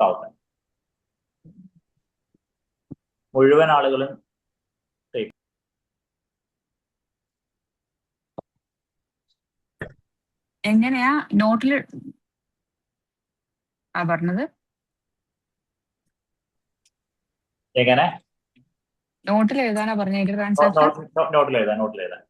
5,000. മുഴുവൻ ആളുകളും എങ്ങനെയാ നോട്ടില് പറഞ്ഞത്? എങ്ങനെ നോട്ടിൽ എഴുതാനാ പറഞ്ഞ ട്രാൻസാക്ഷൻ? നോട്ടിൽ എഴുതാൻ.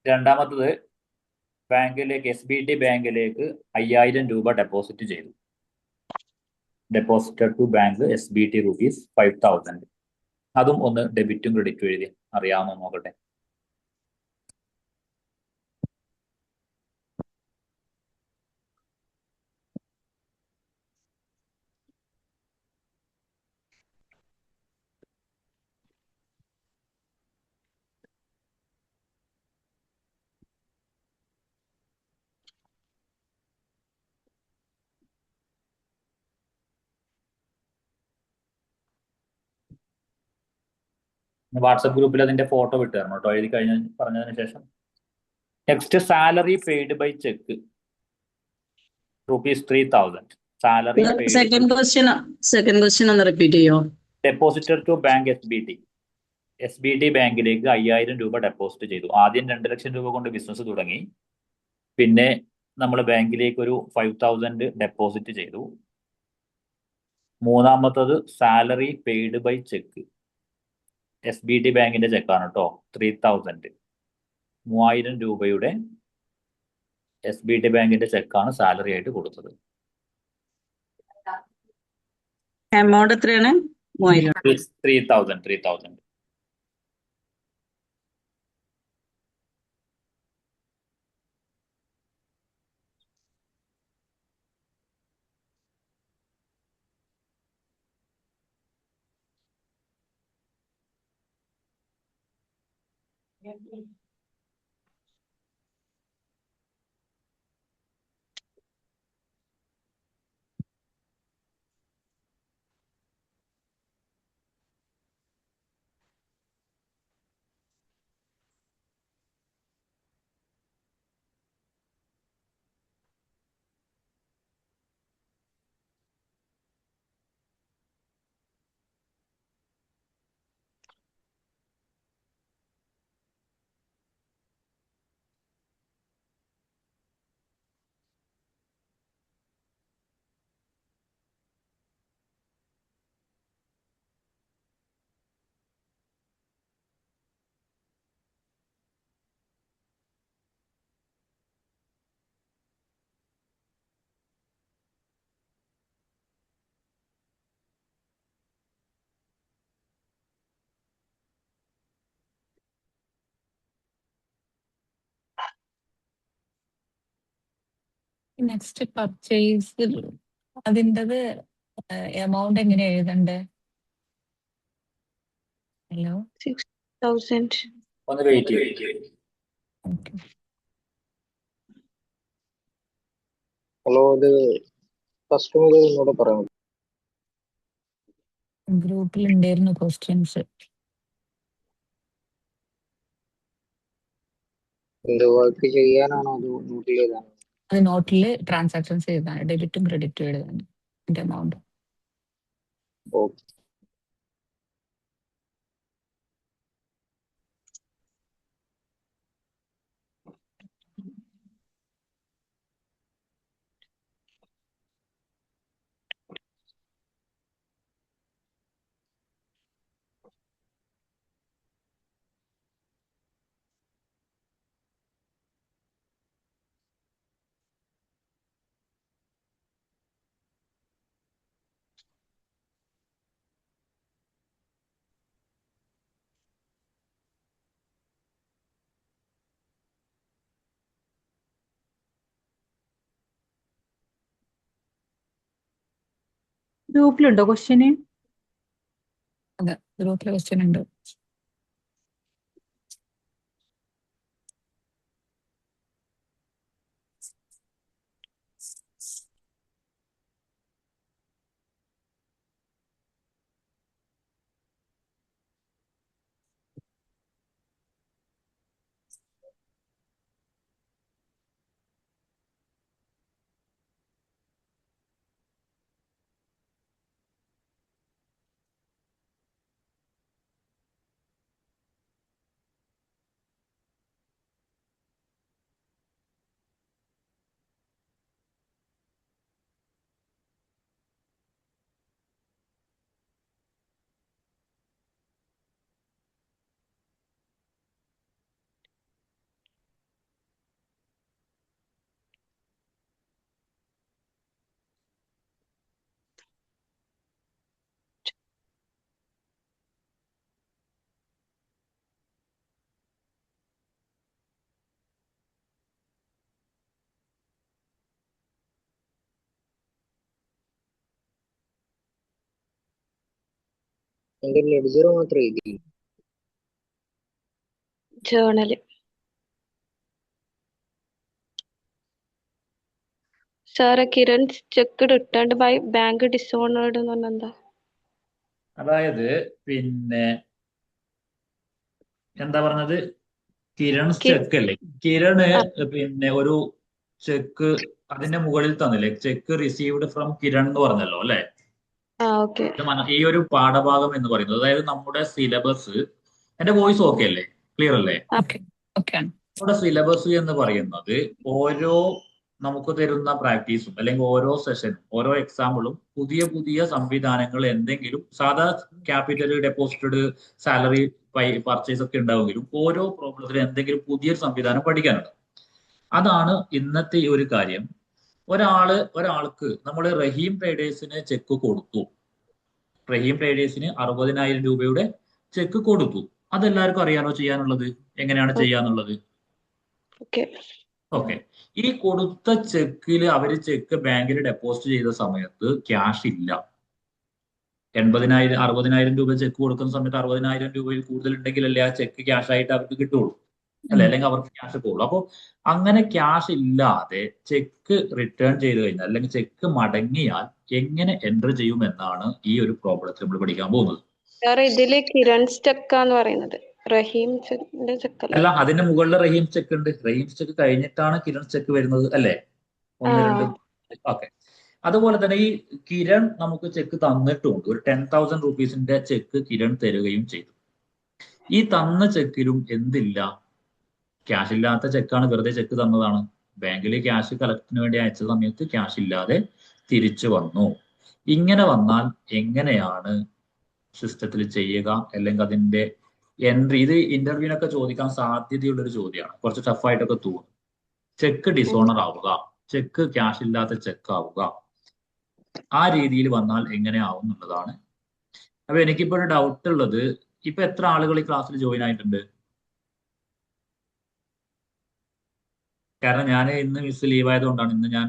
രണ്ടാമത്തത് ബാങ്കിലേക്ക് SBT ബാങ്കിലേക്ക് 5,000 രൂപ ഡെപ്പോസിറ്റ് ചെയ്തു. Deposited to bank SBT rupees 5,000. അതും ഒന്ന് ഡെബിറ്റും ക്രെഡിറ്റും എഴുതി അറിയാമെന്ന് നോക്കട്ടെ. വാട്സപ്പ് ഗ്രൂപ്പിൽ അതിന്റെ ഫോട്ടോ വിട്ടു തരണം കേട്ടോ, എഴുതി കഴിഞ്ഞ പറഞ്ഞതിന് ശേഷം. Next salary paid by cheque ₹3,000. Salary second question ഒന്ന് റിപ്പീറ്റ് ചെയ്യോ? ഡെപ്പോസിറ്റഡ് ടു ബാങ്ക് SBT ബാങ്കിലേക്ക് 5,000 രൂപ ഡെപ്പോസിറ്റ് ചെയ്തു. ആദ്യം 2 ലക്ഷം രൂപ കൊണ്ട് ബിസിനസ് തുടങ്ങി. പിന്നെ നമ്മൾ ബാങ്കിലേക്ക് ഒരു 5,000 ഡെപ്പോസിറ്റ് ചെയ്തു. മൂന്നാമത്തത് salary paid by cheque. SBT ബാങ്കിന്റെ ചെക്കാണ് കേട്ടോ. 3,000. 3,000 രൂപയുടെ SBT ബാങ്കിന്റെ ചെക്കാണ് സാലറി ആയിട്ട് കൊടുത്തത്. എമൗണ്ട് എത്രയാണ്? 3,000. നെക്സ്റ്റ് പർച്ചേസ് അതിൻ്റെത് എമൗണ്ട് എങ്ങനെയാ എഴുതണ്ടേ? ഹലോ 6,000. ഒന്ന് വെയിറ്റ് ചെയ്യും. ഓക്കെ. ഹലോ, ഇത് കസ്റ്റമർ എന്നോട് പറയാം. ഗ്രൂപ്പിൽ ഉണ്ടായിരുന്നു ക്വസ്റ്റ്യൻസ്. എന്ത് വർക്ക് ചെയ്യാനാണോ അത് നോട്ടിൽ എഴുതാനോ? അത് നോട്ടിൽ ട്രാൻസാക്ഷൻസ് എഴുതാൻ, ഡെബിറ്റും ക്രെഡിറ്റും എഴുതാൻ അതിന്റെ എമൗണ്ട്. ഓക്കെ. ഗ്രൂപ്പിലുണ്ടോ ക്വസ്റ്റ്യന്? അതെ, ഗ്രൂപ്പിലെ ക്വസ്റ്റ്യൻ ഉണ്ട്. എന്റെ ലെഡ്ജർ മാത്രം എഴുതി. ജേണല്. സാറെ Kiran cheque returned by bank dishonoured എന്ന് പറഞ്ഞാൽ എന്താ? അതായത് പിന്നെ എന്താ പറഞ്ഞത്, കിരൺ കി- ചെക്ക് അല്ലേ, കിരണ് ആ, പിന്നെ ഒരു ചെക്ക് അതിന്റെ മുകളിൽ തന്നില്ലേ, ചെക്ക് റിസീവ്ഡ് ഫ്രം കിരൺ എന്ന് പറഞ്ഞല്ലോ അല്ലെ. ഓക്കെ. ഈ ഒരു പാഠഭാഗം എന്ന് പറയുന്നത്, അതായത് നമ്മുടെ സിലബസ്, എന്റെ വോയിസ് ഓക്കെ അല്ലേ, ക്ലിയർ അല്ലേ? ഓക്കെ ഓക്കെ ആണ്. നമ്മുടെ സിലബസ് എന്ന് പറയുന്നത് ഓരോ നമുക്ക് തരുന്ന പ്രാക്ടീസും അല്ലെങ്കിൽ ഓരോ സെഷനും ഓരോ എക്സാമ്പിളും പുതിയ പുതിയ സംവിധാനങ്ങൾ എന്തെങ്കിലും, സാധാ ക്യാപിറ്റൽ ഡെപ്പോസിറ്റഡ് സാലറി പർച്ചേസ് ഒക്കെ ഉണ്ടാവുമെങ്കിലും ഓരോ പ്രോബ്ലത്തിലും എന്തെങ്കിലും പുതിയൊരു സംവിധാനം പഠിക്കാനുണ്ട്. അതാണ് ഇന്നത്തെ ഈ ഒരു കാര്യം. ഒരാൾക്ക് നമ്മൾ റഹീം ട്രേഡേഴ്സിന് ചെക്ക് കൊടുത്തു, റഹീം ട്രേഡേഴ്സിന് 60,000 രൂപയുടെ ചെക്ക് കൊടുത്തു. അതെല്ലാവർക്കും അറിയാനോ ചെയ്യാനുള്ളത്, എങ്ങനെയാണ് ചെയ്യാന്നുള്ളത്? ഓക്കെ. ഓക്കെ. ഈ കൊടുത്ത ചെക്കില് അവര് ചെക്ക് ബാങ്കിൽ ഡെപ്പോസിറ്റ് ചെയ്ത സമയത്ത് ക്യാഷ് ഇല്ല. 60,000 രൂപ ചെക്ക് കൊടുക്കുന്ന സമയത്ത് 60,000 രൂപയിൽ കൂടുതൽ ഉണ്ടെങ്കിലല്ലേ ആ ചെക്ക് ക്യാഷ് ആയിട്ട് അവർക്ക് കിട്ടുള്ളൂ അല്ലെ, അല്ലെങ്കിൽ അവർക്ക് ക്യാഷ് പോകുള്ളൂ. അപ്പോൾ അങ്ങനെ ക്യാഷ് ഇല്ലാതെ ചെക്ക് റിട്ടേൺ ചെയ്ത് കഴിഞ്ഞാൽ അല്ലെങ്കിൽ ചെക്ക് മടങ്ങിയാൽ എങ്ങനെ എൻറ്റർ ചെയ്യും എന്നാണ് ഈ ഒരു പ്രോബ്ലത്തിൽ നമ്മൾ പഠിക്കാൻ പോകുന്നത്. സാറെ ഇതില് കിരൺ ചെക്കാന്ന് പറയുന്നത് റഹീം ചെക്കല്ല. അല്ല, അതിന്റെ മുകളിൽ റഹീം ചെക്ക് ഉണ്ട്. റഹീം ചെക്ക് കഴിഞ്ഞിട്ടാണ് കിരൺ ചെക്ക് വരുന്നത് അല്ലേ? 1, 2. ഓക്കെ. അതുപോലെ തന്നെ ഈ കിരൺ നമുക്ക് ചെക്ക് തന്നിട്ടുണ്ട്, ഒരു 10,000 റുപ്പീസിന്റെ ചെക്ക് കിരൺ തരുകയും ചെയ്തു. ഈ തന്ന ചെക്കിലും എന്തില്ല, ക്യാഷ് ഇല്ലാത്ത ചെക്കാണ്, വെറുതെ ചെക്ക് തന്നതാണ്. ബാങ്കിൽ ക്യാഷ് കളക്റ്റിന് വേണ്ടി അയച്ച സമയത്ത് ക്യാഷ് ഇല്ലാതെ തിരിച്ചു വന്നു. ഇങ്ങനെ വന്നാൽ എങ്ങനെയാണ് സിസ്റ്റത്തിൽ ചെയ്യുക, അല്ലെങ്കിൽ അതിന്റെ എൻട്രി? ഇത് ഇന്റർവ്യൂവിനൊക്കെ ചോദിക്കാൻ സാധ്യതയുള്ളൊരു ചോദ്യമാണ്, കുറച്ച് ടഫായിട്ടൊക്കെ തോന്നും. ചെക്ക് ഡിസോണർ ആവുക, ചെക്ക് ക്യാഷ് ഇല്ലാത്ത ചെക്ക് ആവുക, ആ രീതിയിൽ വന്നാൽ എങ്ങനെയാവും എന്നുള്ളതാണ്. അപ്പൊ എനിക്കിപ്പോ ഒരു ഡൗട്ട് ഉള്ളത്, ഇപ്പൊ എത്ര ആളുകൾ ഈ ക്ലാസ്സിൽ ജോയിൻ ആയിട്ടുണ്ട്? കാരണം ഞാൻ ഇന്ന് മിസ് ലീവ് ആയതുകൊണ്ടാണ് ഇന്ന് ഞാൻ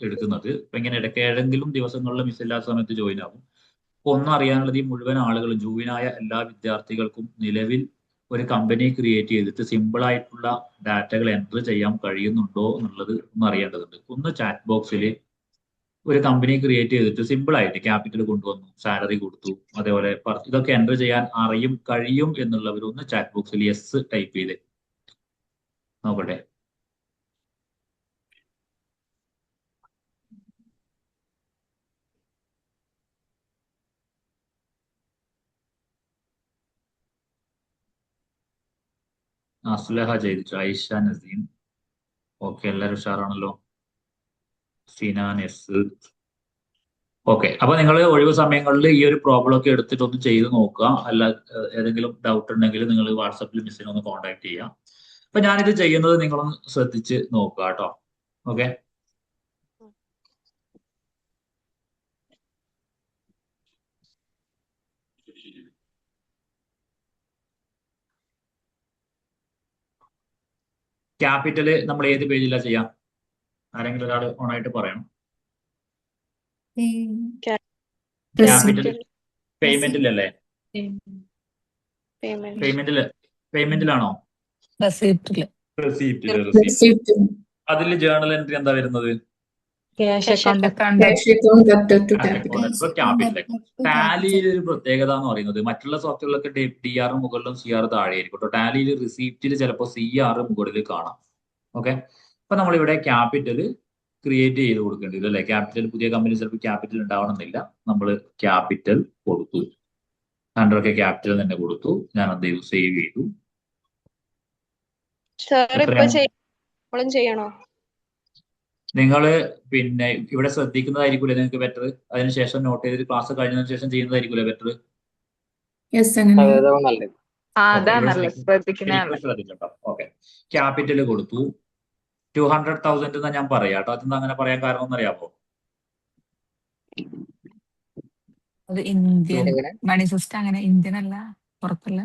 എടുക്കുന്നത്. ഇപ്പൊ ഇങ്ങനെ ഇടയ്ക്ക് ഏതെങ്കിലും ദിവസങ്ങളിൽ മിസ് ഇല്ലാത്ത സമയത്ത് ജോയിൻ ആകും. അപ്പൊ ഒന്നും അറിയാനുള്ളത്, ഈ മുഴുവൻ ആളുകളും ജോയിനായ എല്ലാ വിദ്യാർത്ഥികൾക്കും നിലവിൽ ഒരു കമ്പനി ക്രിയേറ്റ് ചെയ്തിട്ട് സിമ്പിൾ ആയിട്ടുള്ള ഡാറ്റകൾ എൻറ്റർ ചെയ്യാൻ കഴിയുന്നുണ്ടോ എന്നുള്ളത് ഒന്ന് അറിയേണ്ടതുണ്ട്. ഒന്ന് ചാറ്റ് ബോക്സിൽ ഒരു കമ്പനി ക്രിയേറ്റ് ചെയ്തിട്ട് സിമ്പിൾ ആയിട്ട് ക്യാപിറ്റൽ കൊണ്ടുവന്നു, സാലറി കൊടുത്തു, അതേപോലെ ഇതൊക്കെ എൻറ്റർ ചെയ്യാൻ കഴിയും എന്നുള്ളവർ ഒന്ന് ചാറ്റ് ബോക്സിൽ യെസ് ടൈപ്പ് ചെയ്ത് നോക്കട്ടെ. അസ്ലഹ ജയിച്ചു, ഐഷ നസീം, ഓക്കെ, എല്ലാവരും ഉഷാറാണല്ലോ. Sinan S, okay. അപ്പൊ നിങ്ങൾ ഒഴിവ് സമയങ്ങളിൽ ഈ ഒരു പ്രോബ്ലം ഒക്കെ എടുത്തിട്ട് ഒന്ന് ചെയ്ത് നോക്കുക. അല്ല ഏതെങ്കിലും ഡൗട്ട് ഉണ്ടെങ്കിൽ നിങ്ങൾ വാട്സാപ്പിൽ മിസ്സിനെ ഒന്ന് കോൺടാക്ട് ചെയ്യാം. അപ്പൊ ഞാനിത് ചെയ്യുന്നത് നിങ്ങളൊന്ന് ശ്രദ്ധിച്ച് നോക്കുക കേട്ടോ. ഓക്കെ. ക്യാപിറ്റല് നമ്മൾ ഏത് പേജിലാണ് ചെയ്യാം? ആരെങ്കിലും ഒരാൾ ഓണായിട്ട് പറയണം. ക്യാപിറ്റൽ പേയ്മെന്റിലല്ലേ? പേയ്മെന്റിലാണോ? റെസിപ്റ്റില്. റെസിപ്റ്റ്. അതിൽ ജേർണൽ എൻട്രി എന്താ വരുന്നത്? Cash account capital. ടാലിയിൽ ഒരു പ്രത്യേകത എന്ന് പറയുന്നത്, മറ്റുള്ള സോഫ്റ്റ്വെയറിലൊക്കെ DR മുകളിലും CR താഴെ ആയിരിക്കും കേട്ടോ. ടാലിയിൽ റിസീപ്റ്റിൽ ചിലപ്പോൾ CR മുകളിൽ കാണാം. ഓക്കെ. അപ്പൊ നമ്മളിവിടെ ക്യാപിറ്റൽ ക്രിയേറ്റ് ചെയ്ത് കൊടുക്കേണ്ടി വരും അല്ലെ. ക്യാപിറ്റൽ പുതിയ കമ്പനി ചിലപ്പോൾ ക്യാപിറ്റൽ ഉണ്ടാവണമെന്നില്ല. നമ്മൾ ക്യാപിറ്റൽ കൊടുത്തു, അണ്ടറൊക്കെ ക്യാപിറ്റൽ തന്നെ കൊടുത്തു. ഞാൻ എന്ത് ചെയ്തു, സേവ് ചെയ്തു. ചെയ്യണോ? നിങ്ങള് പിന്നെ ഇവിടെ ശ്രദ്ധിക്കുന്നതായിരിക്കൂലേ നിങ്ങൾക്ക് ബെറ്റർ. അതിനുശേഷം നോട്ട് ചെയ്തിട്ട് ക്ലാസ് കഴിഞ്ഞതിന് ശേഷം ചെയ്യുന്നതായിരിക്കൂലേ ബെറ്റർ. അതാവും നല്ലത്. ശ്രദ്ധിച്ചോ. ഓക്കെ. ക്യാപിറ്റൽ കൊടുത്തു 200,000 എന്നാ ഞാൻ പറയാം കേട്ടോ. അതെന്താ അങ്ങനെ പറയാൻ കാരണം എന്നറിയാമോ? അത് ഇന്ത്യൻ എങ്ങനെ? മണി സിസ്റ്റം, അങ്ങനെ ഇന്ത്യൻ അല്ല, പുറത്തല്ല.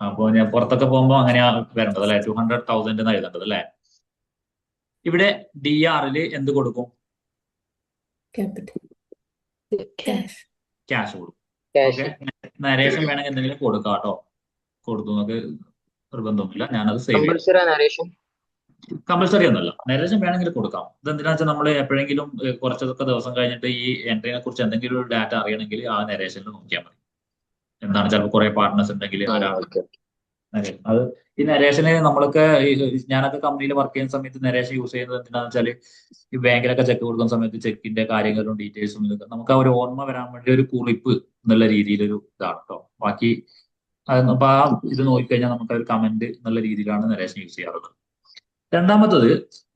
അപ്പൊ ഞാൻ പുറത്തൊക്കെ പോകുമ്പോ അങ്ങനെയാ വരേണ്ടത് അല്ലെ, 200,000 എന്ന് എഴുതേണ്ടത് അല്ലെ. ഇവിടെ DR എന്ത് കൊടുക്കും? ക്യാഷ് കൊടുക്കും. ക്യാഷ് നരേഷൻ വേണമെങ്കിൽ എന്തെങ്കിലും കൊടുക്കാം കേട്ടോ. കൊടുത്തു നമുക്ക് നിർബന്ധമൊന്നുമില്ല. ഞാനത് സേവ് ചെയ്യാം. കമ്പൽസറി നരേഷൻ കമ്പൽസറി ഒന്നുമല്ല, നരേഷൻ വേണമെങ്കിൽ കൊടുക്കാം. ഇതെന്തിനാ വെച്ചാൽ നമ്മൾ എപ്പോഴെങ്കിലും കുറച്ചൊക്കെ ദിവസം കഴിഞ്ഞിട്ട് ഈ എൻട്രീനെ കുറിച്ച് എന്തെങ്കിലും ഒരു ഡാറ്റ അറിയണമെങ്കിൽ ആ നരേഷനിൽ നോക്കിയാൽ മതി. എന്താണ് ചിലപ്പോൾ കുറെ പാർട്ട്നേഴ്സ് ഉണ്ടെങ്കിൽ ആരാണ് ഓക്കെ നരേഷൻ. അത് ഈ നരേഷന് നമ്മളൊക്കെ ഞാനൊക്കെ കമ്പനിയിൽ വർക്ക് ചെയ്യുന്ന സമയത്ത് നരേഷൻ യൂസ് ചെയ്യുന്നത് എന്തിനാന്ന് വെച്ചാൽ ഈ ബാങ്കിലൊക്കെ ചെക്ക് കൊടുക്കുന്ന സമയത്ത് ചെക്കിന്റെ കാര്യങ്ങളും ഡീറ്റെയിൽസും ഇതൊക്കെ നമുക്ക് ആ ഒരു ഓർമ്മ വരാൻ വേണ്ടി ഒരു കുറിപ്പ് എന്നുള്ള രീതിയിലൊരു ഇതാണ് കേട്ടോ. ബാക്കി അപ്പൊ ആ ഇത് നോക്കിക്കഴിഞ്ഞാൽ നമുക്ക് ഒരു കമന്റ് എന്നുള്ള രീതിയിലാണ് നരേഷൻ യൂസ് ചെയ്യാറുള്ളത്. രണ്ടാമത്തത്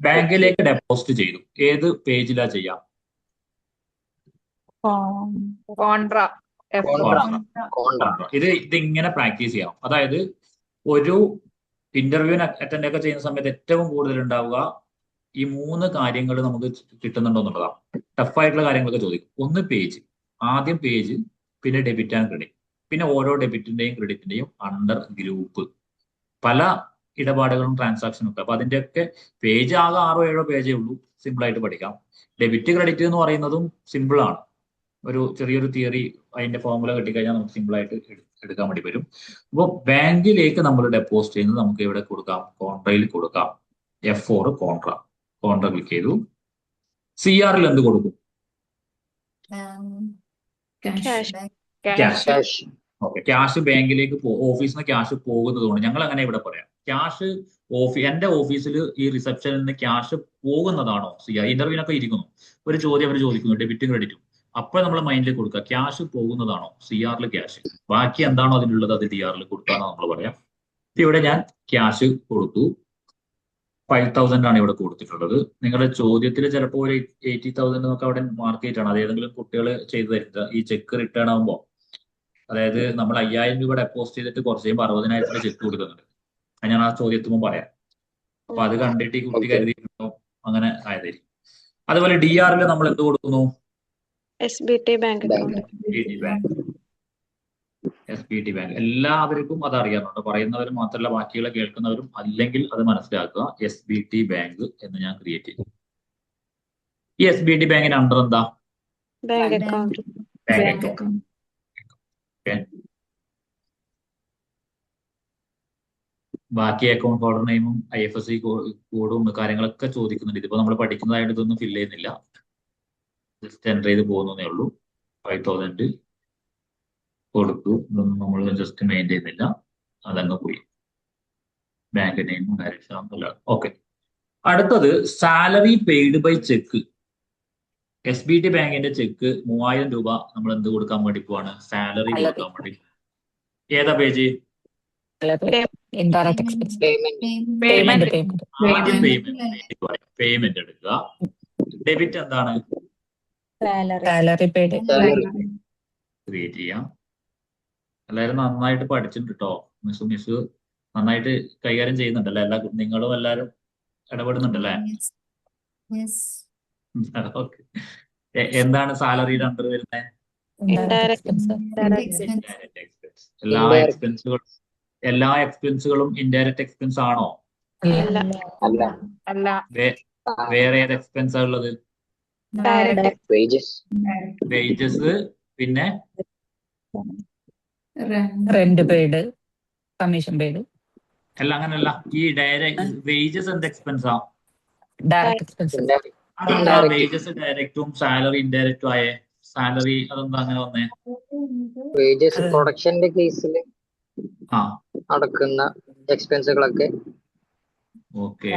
ബാങ്കിലേക്ക് ഡെപ്പോസിറ്റ് ചെയ്തു. ഏത് പേജിലാ ചെയ്യാം? കോൺട്രാ ഇത് ഇങ്ങനെ പ്രാക്ടീസ് ചെയ്യാം. അതായത് ഒരു ഇന്റർവ്യൂവിന് അറ്റൻഡ് ഒക്കെ ചെയ്യുന്ന സമയത്ത് ഏറ്റവും കൂടുതൽ ഉണ്ടാവുക ഈ 3 കാര്യങ്ങൾ നമുക്ക് കിട്ടുന്നുണ്ടോ എന്നുള്ളതാണ്. ടഫായിട്ടുള്ള കാര്യങ്ങളൊക്കെ ചോദിക്കും. ഒന്ന് പേജ്, ആദ്യം പേജ്, പിന്നെ ഡെബിറ്റ് ആൻഡ് ക്രെഡിറ്റ്, പിന്നെ ഓരോ ഡെബിറ്റിന്റെയും ക്രെഡിറ്റിന്റെയും അണ്ടർ ഗ്രൂപ്പ്, പല ഇടപാടുകളും ട്രാൻസാക്ഷനും ഒക്കെ. അപ്പൊ അതിന്റെയൊക്കെ പേജ് ആകെ 6-7 പേജേ ഉള്ളൂ, സിമ്പിൾ ആയിട്ട് പഠിക്കാം. ഡെബിറ്റ് ക്രെഡിറ്റ് എന്ന് പറയുന്നതും സിമ്പിൾ ആണ്. ഒരു ചെറിയൊരു തിയറി അതിന്റെ ഫോർമുല കിട്ടിക്കഴിഞ്ഞാൽ നമുക്ക് സിമ്പിൾ ആയിട്ട് എടുക്കാൻ വേണ്ടി വരും. അപ്പോൾ ബാങ്കിലേക്ക് നമ്മൾ ഡെപ്പോസിറ്റ് ചെയ്യുന്നത് നമുക്ക് ഇവിടെ കൊടുക്കാം, കോൺട്രയിൽ കൊടുക്കാം. F4 കോൺട്ര ക്ലിക്ക് ചെയ്തു. CRൽ എന്ത് കൊടുക്കും? ക്യാഷ്. ഓക്കെ, ക്യാഷ് ബാങ്കിലേക്ക് ഓഫീസിൽ നിന്ന് ക്യാഷ് പോകുന്നതുകൊണ്ട് ഞങ്ങൾ അങ്ങനെ ഇവിടെ പറയാം. ക്യാഷ് എന്റെ ഓഫീസിൽ ഈ റിസപ്ഷനിൽ നിന്ന് ക്യാഷ് പോകുന്നതാണോ CR? ഇന്റർവ്യൂവിനൊക്കെ ഇരിക്കുന്നു, ഒരു ചോദ്യം അവർ ചോദിക്കുന്നു, ഡെബിറ്റും ക്രെഡിറ്റും. അപ്പോൾ നമ്മൾ മൈൻഡിൽ കൊടുക്കുക ക്യാഷ് പോകുന്നതാണോ, CRൽ ക്യാഷ്, ബാക്കി എന്താണോ അതിനുള്ളത് അത് DRൽ കൊടുക്കാനോ നമ്മൾ പറയാം. ഇവിടെ ഞാൻ ക്യാഷ് കൊടുത്തു. 5,000 ആണ് ഇവിടെ കൊടുത്തിട്ടുള്ളത്. നിങ്ങളുടെ ചോദ്യത്തിൽ ചിലപ്പോൾ ഒരു 80,000 എന്നൊക്കെ അവിടെ മാർക്ക് ചെയ്തിട്ടാണ്. അത് ഏതെങ്കിലും കുട്ടികൾ ചെയ്തു തരുന്നത്. ഈ ചെക്ക് റിട്ടേൺ ആകുമ്പോൾ, അതായത് നമ്മൾ 5,000 രൂപ ഡെപ്പോസിറ്റ് ചെയ്തിട്ട് കുറച്ച് കഴിയുമ്പോൾ 60,000 ചെക്ക് കൊടുക്കുന്നുണ്ട്. അത് ഞാൻ ആ ചോദ്യത്തുമ്പോൾ പറയാം. അപ്പൊ അത് കണ്ടിട്ട് ഈ കുട്ടി കരുതിയിട്ടുണ്ടോ അങ്ങനെ ആയതായിരിക്കും. അതുപോലെ DRൽ നമ്മൾ എന്ത് കൊടുക്കുന്നു? SBT bank account. SBT bank. എല്ലാവർക്കും അത് അറിയാറുണ്ട്, പറയുന്നവരും മാത്രമല്ല ബാക്കിയുള്ള കേൾക്കുന്നവരും. അല്ലെങ്കിൽ അത് മനസ്സിലാക്കുക, SBT ബാങ്ക് എന്ന് ഞാൻ ക്രിയേറ്റ് ചെയ്തു. ഈ SBT ബാങ്കിന് അണ്ടർ എന്താ? Bank account. Bank account. ബാക്കി അക്കൗണ്ട് ഹോൾഡർ നെയിമും IFSC കോഡും കാര്യങ്ങളൊക്കെ ചോദിക്കുന്നുണ്ട്. ഇതിപ്പോ നമ്മൾ പഠിക്കുന്നതായിട്ട് ഇതൊന്നും ഫില്ല് ചെയ്യുന്നില്ല, ജസ്റ്റ് എൻ്റർ ചെയ്ത് പോകുന്നതേ ഉള്ളൂ. 5,000 കൊടുത്തു. ഇതൊന്നും നമ്മൾ ജസ്റ്റ് മെയിൻ ചെയ്യുന്നില്ല, അതങ്ങ് പോയി. ബാങ്ക് നെയിമും ഡയറക്ഷൻ. ഓക്കെ, അടുത്തത് salary paid by cheque. SBT ബാങ്കിന്റെ ചെക്ക് 3,000 രൂപ നമ്മൾ എന്ത് കൊടുക്കാൻ വേണ്ടി പോവാണ്? സാലറി കൊടുക്കാൻ വേണ്ടി. ഏതാ പേജ്? Indirect expense. പേയ്മെന്റ് ആദ്യം പേയ്മെന്റ് എടുക്കുക. ഡെബിറ്റ് എന്താണ്? Salary paid. ക്രിയേറ്റ് ചെയ്യാം. എല്ലാവരും നന്നായിട്ട് പഠിച്ചിട്ടുണ്ട് കേട്ടോ. മിസ് നന്നായിട്ട് കൈകാര്യം ചെയ്യുന്നുണ്ടല്ലേ? നിങ്ങളും എല്ലാവരും ഇടപെടുന്നുണ്ടല്ലേ? ഓക്കെ. എന്താണ് സാലറിയുടെ അണ്ടർ വരുന്നത്? എല്ലാ എക്സ്പെൻസുകളും ഇൻഡയറക്റ്റ് എക്സ്പെൻസ് ആണോ? അല്ല. വേറെ ഏത് എക്സ്പെൻസാ ഉള്ളത്? വേജസ്, പിന്നെ റെന്റ് പെയ്ഡ്, കമ്മീഷൻ പെയ്ഡ്. അല്ല, അങ്ങനല്ല. ഈ ഡയറക്റ്റ് വേജസ് എന്ത് എക്സ്പെൻസാ? Direct expense. അതെന്താ വേജസ് ഡയറക്റ്റും സാലറി ഇൻഡയറക്റ്റും ആയേ? സാലറി അതെന്താ അങ്ങനെ വന്നേ? വേജസ് പ്രൊഡക്ഷന്റെ കേസിൽ ആ, നടക്കുന്ന എക്സ്പെൻസുകളൊക്കെ. ഓക്കെ.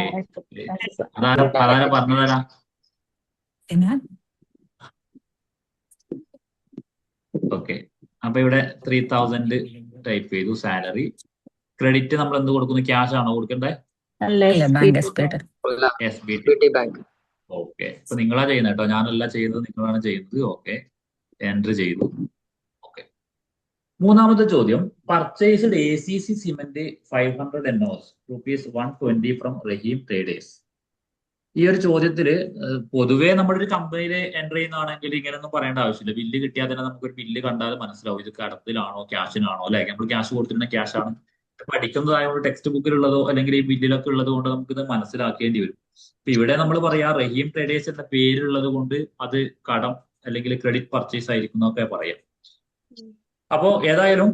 അതാരാ പറഞ്ഞുതരാ? ഓക്കെ, അപ്പൊ ഇവിടെ 3,000 ടൈപ്പ് ചെയ്തു. സാലറി. ക്രെഡിറ്റ് നമ്മൾ എന്ത് കൊടുക്കുന്നു? ക്യാഷ് ആണോ കൊടുക്കണ്ടേ? SBT bank. ഓക്കെ, അപ്പൊ നിങ്ങളാ ചെയ്യുന്നത് കേട്ടോ, ഞാനല്ല ചെയ്യുന്നത്, നിങ്ങളാണ് ചെയ്യുന്നത്. ഓക്കെ, എൻട്രി ചെയ്തു. ഓക്കെ, മൂന്നാമത്തെ ചോദ്യം. Purchased ACC cement 500 NOS ₹120 from Rahim traders. ഈ ഒരു ചോദ്യത്തില് പൊതുവേ നമ്മുടെ ഒരു കമ്പനിയിൽ എൻ്റർ ചെയ്യുന്നതാണെങ്കിൽ ഇങ്ങനെയൊന്നും പറയേണ്ട ആവശ്യമില്ല. ബില്ല് കിട്ടിയാൽ തന്നെ നമുക്കൊരു ബില്ല് കണ്ടാൽ മനസ്സിലാവും ഇത് കടത്തിലാണോ ക്യാഷിനാണോ. അല്ലെ, നമ്മൾ ക്യാഷ് കൊടുത്തിരുന്ന ക്യാഷ് ആണ്. പഠിക്കുന്നതായതുകൊണ്ട് ടെക്സ്റ്റ് ബുക്കിലുള്ളതോ അല്ലെങ്കിൽ ഈ ബില്ലിലൊക്കെ ഉള്ളത് കൊണ്ട് നമുക്കിത് മനസ്സിലാക്കേണ്ടി വരും. ഇപ്പൊ ഇവിടെ നമ്മൾ പറയാ റഹീം ട്രേഡേഴ്സ് എന്ന പേരുള്ളത് കൊണ്ട് അത് കടം അല്ലെങ്കിൽ ക്രെഡിറ്റ് പർച്ചേസ് ആയിരിക്കും എന്നൊക്കെ പറയാം. അപ്പോൾ ഏതായാലും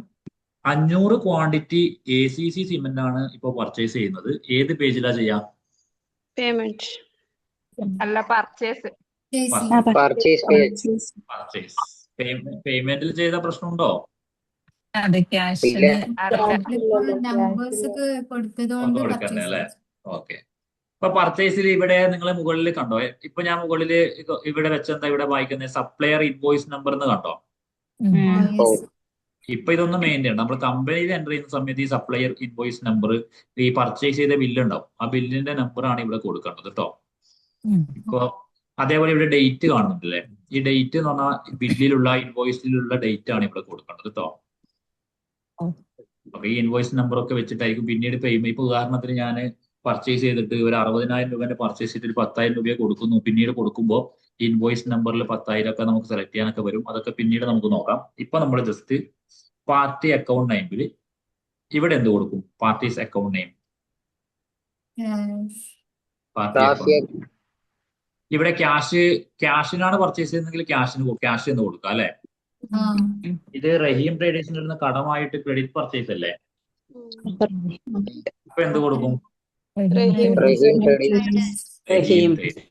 500 ക്വാണ്ടിറ്റി ACC സിമെന്റ് ആണ് ഇപ്പോൾ പർച്ചേസ് ചെയ്യുന്നത്. ഏത് പേജിലാ ചെയ്യാം? പേയ്മെന്റ്. അല്ല പർച്ചേസ്. Purchase page. പർച്ചേസ് പേയ്മെന്റിൽ ചെയ്ത പ്രശ്നമുണ്ടോ? അത് ഇല്ല. ക്യാഷിന് നമ്പേഴ്സ് ഒക്കെ കൊടുത്തതുകൊണ്ട് ഒന്നും കൊടുക്കണ്ടേ അല്ലേ? purchase. ഓക്കെ. ഇപ്പൊ പർച്ചേസിൽ ഇവിടെ നിങ്ങൾ മുകളിൽ കണ്ടോ? ഇപ്പൊ ഞാൻ മുകളിൽ ഇവിടെ വെച്ചെന്താ ഇവിടെ വായിക്കുന്നത്? സപ്ലയർ ഇൻവോയ്സ് നമ്പർ എന്ന് കണ്ടോ? ഓ. Yes. ഇപ്പൊ ഇതൊന്നും മെയിൻ ആണ്. നമ്മൾ കമ്പനിയിൽ എൻ്റർ ചെയ്യുന്ന സമയത്ത് ഈ സപ്ലയർ ഇൻവോയ്സ് നമ്പർ, ഈ പർച്ചേസ് ചെയ്ത ബില്ല് ഉണ്ടാവും, ആ ബില്ലിന്റെ നമ്പർ ആണ് ഇവിടെ കൊടുക്കേണ്ടത് കേട്ടോ. ഇപ്പൊ അതേപോലെ ഇവിടെ ഡേറ്റ് കാണുന്നുണ്ടല്ലേ? ഈ ഡേറ്റ് എന്ന് പറഞ്ഞാൽ ബില്ലിലുള്ള ഇൻവോയ്സിലുള്ള ഡേറ്റ് ആണ് ഇവിടെ കൊടുക്കേണ്ടത് കേട്ടോ. അപ്പൊ ഈ ഇൻവോയ്സ് നമ്പർ ഒക്കെ വെച്ചിട്ടായിരിക്കും പിന്നീട് പേയ്മെന്റ്. ഇപ്പൊ ഉദാഹരണത്തിന് ഞാൻ പർച്ചേസ് ചെയ്തിട്ട് ഒരു 60,000 രൂപേന്റെ പർച്ചേസ് ചെയ്തിട്ട് 10,000 രൂപയെ കൊടുക്കുന്നു. പിന്നീട് കൊടുക്കുമ്പോൾ ഇൻവോയ്സ് നമ്പറിൽ 10,000 ഒക്കെ നമുക്ക് സെലക്ട് ചെയ്യാനൊക്കെ വരും. അതൊക്കെ പിന്നീട് നമുക്ക് നോക്കാം. ഇപ്പൊ നമ്മൾ ജസ്റ്റ് പാർട്ടി അക്കൗണ്ട് നെയിമിൽ ഇവിടെ എന്ത് കൊടുക്കും? Parties account name. Yes. Party Rafi account. ഇവിടെ ക്യാഷിനാണ് പർച്ചേസ് ചെയ്യുന്നതെങ്കിൽ ക്യാഷ് എന്ന് കൊടുക്കാം അല്ലെ? ഇത് റഹീം ട്രേഡേഴ്സിൽ നിന്ന് കടമായിട്ട് ക്രെഡിറ്റ് പർച്ചേസ് അല്ലേ? അപ്പൊ എന്ത് കൊടുക്കും? റഹീം ട്രേഡിംഗ്. റഹീം ട്രേഡ്.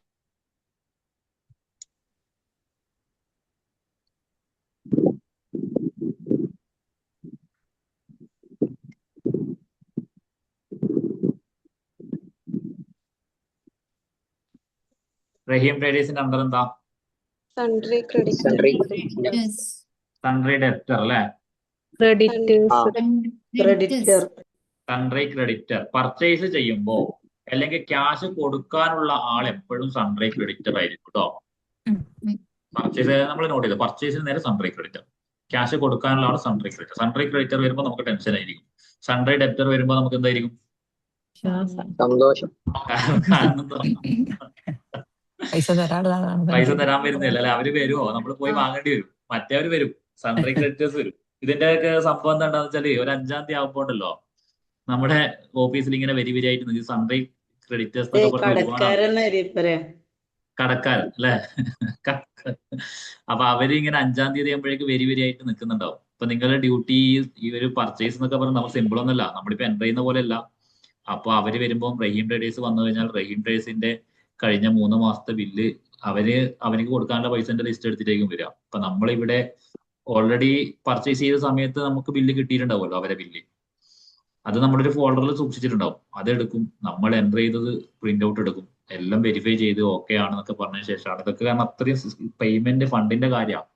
റഹീം ട്രേഡേഴ്സിന്റെ അണ്ടർ എന്താ? Sundry credit. Sundry. Yes. Sundry debtor അല്ലെ? Creditors. Sundry creditor. പർച്ചേസ് ചെയ്യുമ്പോൾ അല്ലെങ്കിൽ ക്യാഷ് കൊടുക്കാനുള്ള ആൾ എപ്പോഴും സൺട്രി ക്രെഡിറ്റർ ആയിരിക്കും കേട്ടോ. പർച്ചേസ് നമ്മൾ നോട്ട് ചെയ്ത് പർച്ചേസിന് നേരെ സൺട്രി ക്രെഡിറ്റർ, ക്യാഷ് കൊടുക്കാനുള്ള ആൾ സൺട്രി ക്രെഡിറ്റർ. സൺട്രി ക്രെഡിറ്റർ വരുമ്പോൾ നമുക്ക് ടെൻഷൻ ആയിരിക്കും. സൺട്രി ഡെപ്റ്റർ വരുമ്പോൾ നമുക്ക് എന്തായിരിക്കും? സന്തോഷം. കാരണം പൈസ തരാനുള്ളതാണ്. പൈസ തരാൻ വരുന്നില്ല അല്ലെ? അവര് വരുമോ? നമ്മൾ പോയി വാങ്ങേണ്ടി വരും. മറ്റേവര് വരും, സൺട്രി ക്രെഡിറ്റേഴ്സ് വരും. ഇതിന്റെ ഒക്കെ സംഭവം എന്താണെന്ന് വെച്ചാല് ഒരു 5-ാം തീയതി ആകുമ്പോ ഉണ്ടല്ലോ നമ്മുടെ ഓഫീസിൽ ഇങ്ങനെ വരിയായിട്ട് നിൽക്കും സൺട്രി ക്രെഡിറ്റേഴ്സ് എന്നൊക്കെ പറഞ്ഞ് ഒരുപാട് കടക്കാരൻ അല്ലെ? അപ്പൊ അവര് ഇങ്ങനെ 5-ാം തീയതി ആകുമ്പോഴേക്ക് വരിയായിട്ട് നിൽക്കുന്നുണ്ടാവും. ഇപ്പൊ നിങ്ങളുടെ ഡ്യൂട്ടി ഈ ഒരു പർച്ചേസ് എന്നൊക്കെ പറഞ്ഞാൽ നമ്മൾ സിമ്പിൾ ഒന്നല്ല, നമ്മളിപ്പോ എൻ്റർ ചെയ്യുന്ന പോലെ അല്ല. അപ്പൊ അവര് വരുമ്പോൾ റഹീം ട്രേഡേഴ്സ് വന്നു കഴിഞ്ഞാൽ റഹീം ട്രേഡേഴ്സിന്റെ കഴിഞ്ഞ 3 മാസത്തെ ബില്ല് അവർക്ക് കൊടുക്കാനുള്ള പൈസന്റെ ലിസ്റ്റ് എടുത്തിട്ടേക്കും വരിക. അപ്പൊ നമ്മളിവിടെ ഓൾറെഡി പർച്ചേസ് ചെയ്ത സമയത്ത് നമുക്ക് ബില്ല് കിട്ടിയിട്ടുണ്ടാവുമല്ലോ, അവരെ ബില്ല്. അത് നമ്മുടെ ഒരു ഫോൾഡറിൽ സൂക്ഷിച്ചിട്ടുണ്ടാവും. അതെടുക്കും, നമ്മൾ എൻ്റർ ചെയ്തത് പ്രിന്റ് ഔട്ട് എടുക്കും, എല്ലാം വെരിഫൈ ചെയ്ത് ഓക്കെ ആണെന്നൊക്കെ പറഞ്ഞ ശേഷമാണ് ഇതൊക്കെ. കാരണം അത്രയും പേയ്മെന്റ് ഫണ്ടിന്റെ കാര്യമാണ്.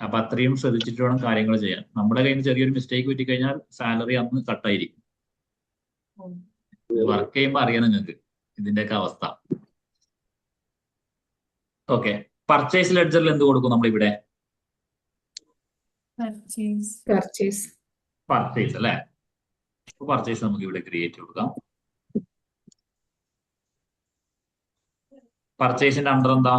അപ്പൊ അത്രയും ശ്രദ്ധിച്ചിട്ട് വേണം കാര്യങ്ങൾ ചെയ്യാൻ. നമ്മുടെ കയ്യിൽ നിന്ന് ചെറിയൊരു മിസ്റ്റേക്ക് പറ്റിക്കഴിഞ്ഞാൽ സാലറി അന്ന് കട്ടായിരിക്കും. വർക്ക് ചെയ്യുമ്പോൾ അറിയാം നിങ്ങൾക്ക് ഇതിന്റെയൊക്കെ അവസ്ഥ. ഓക്കെ. പർച്ചേസ് ലെഡ്ജറിൽ എന്ത് കൊടുക്കും നമ്മളിവിടെ? പർച്ചേസ് അല്ലെ? പർച്ചേസ് നമുക്ക് ഇവിടെ ക്രിയേറ്റ് കൊടുക്കാം. പർച്ചേസിന്റെ അണ്ടർ എന്താ?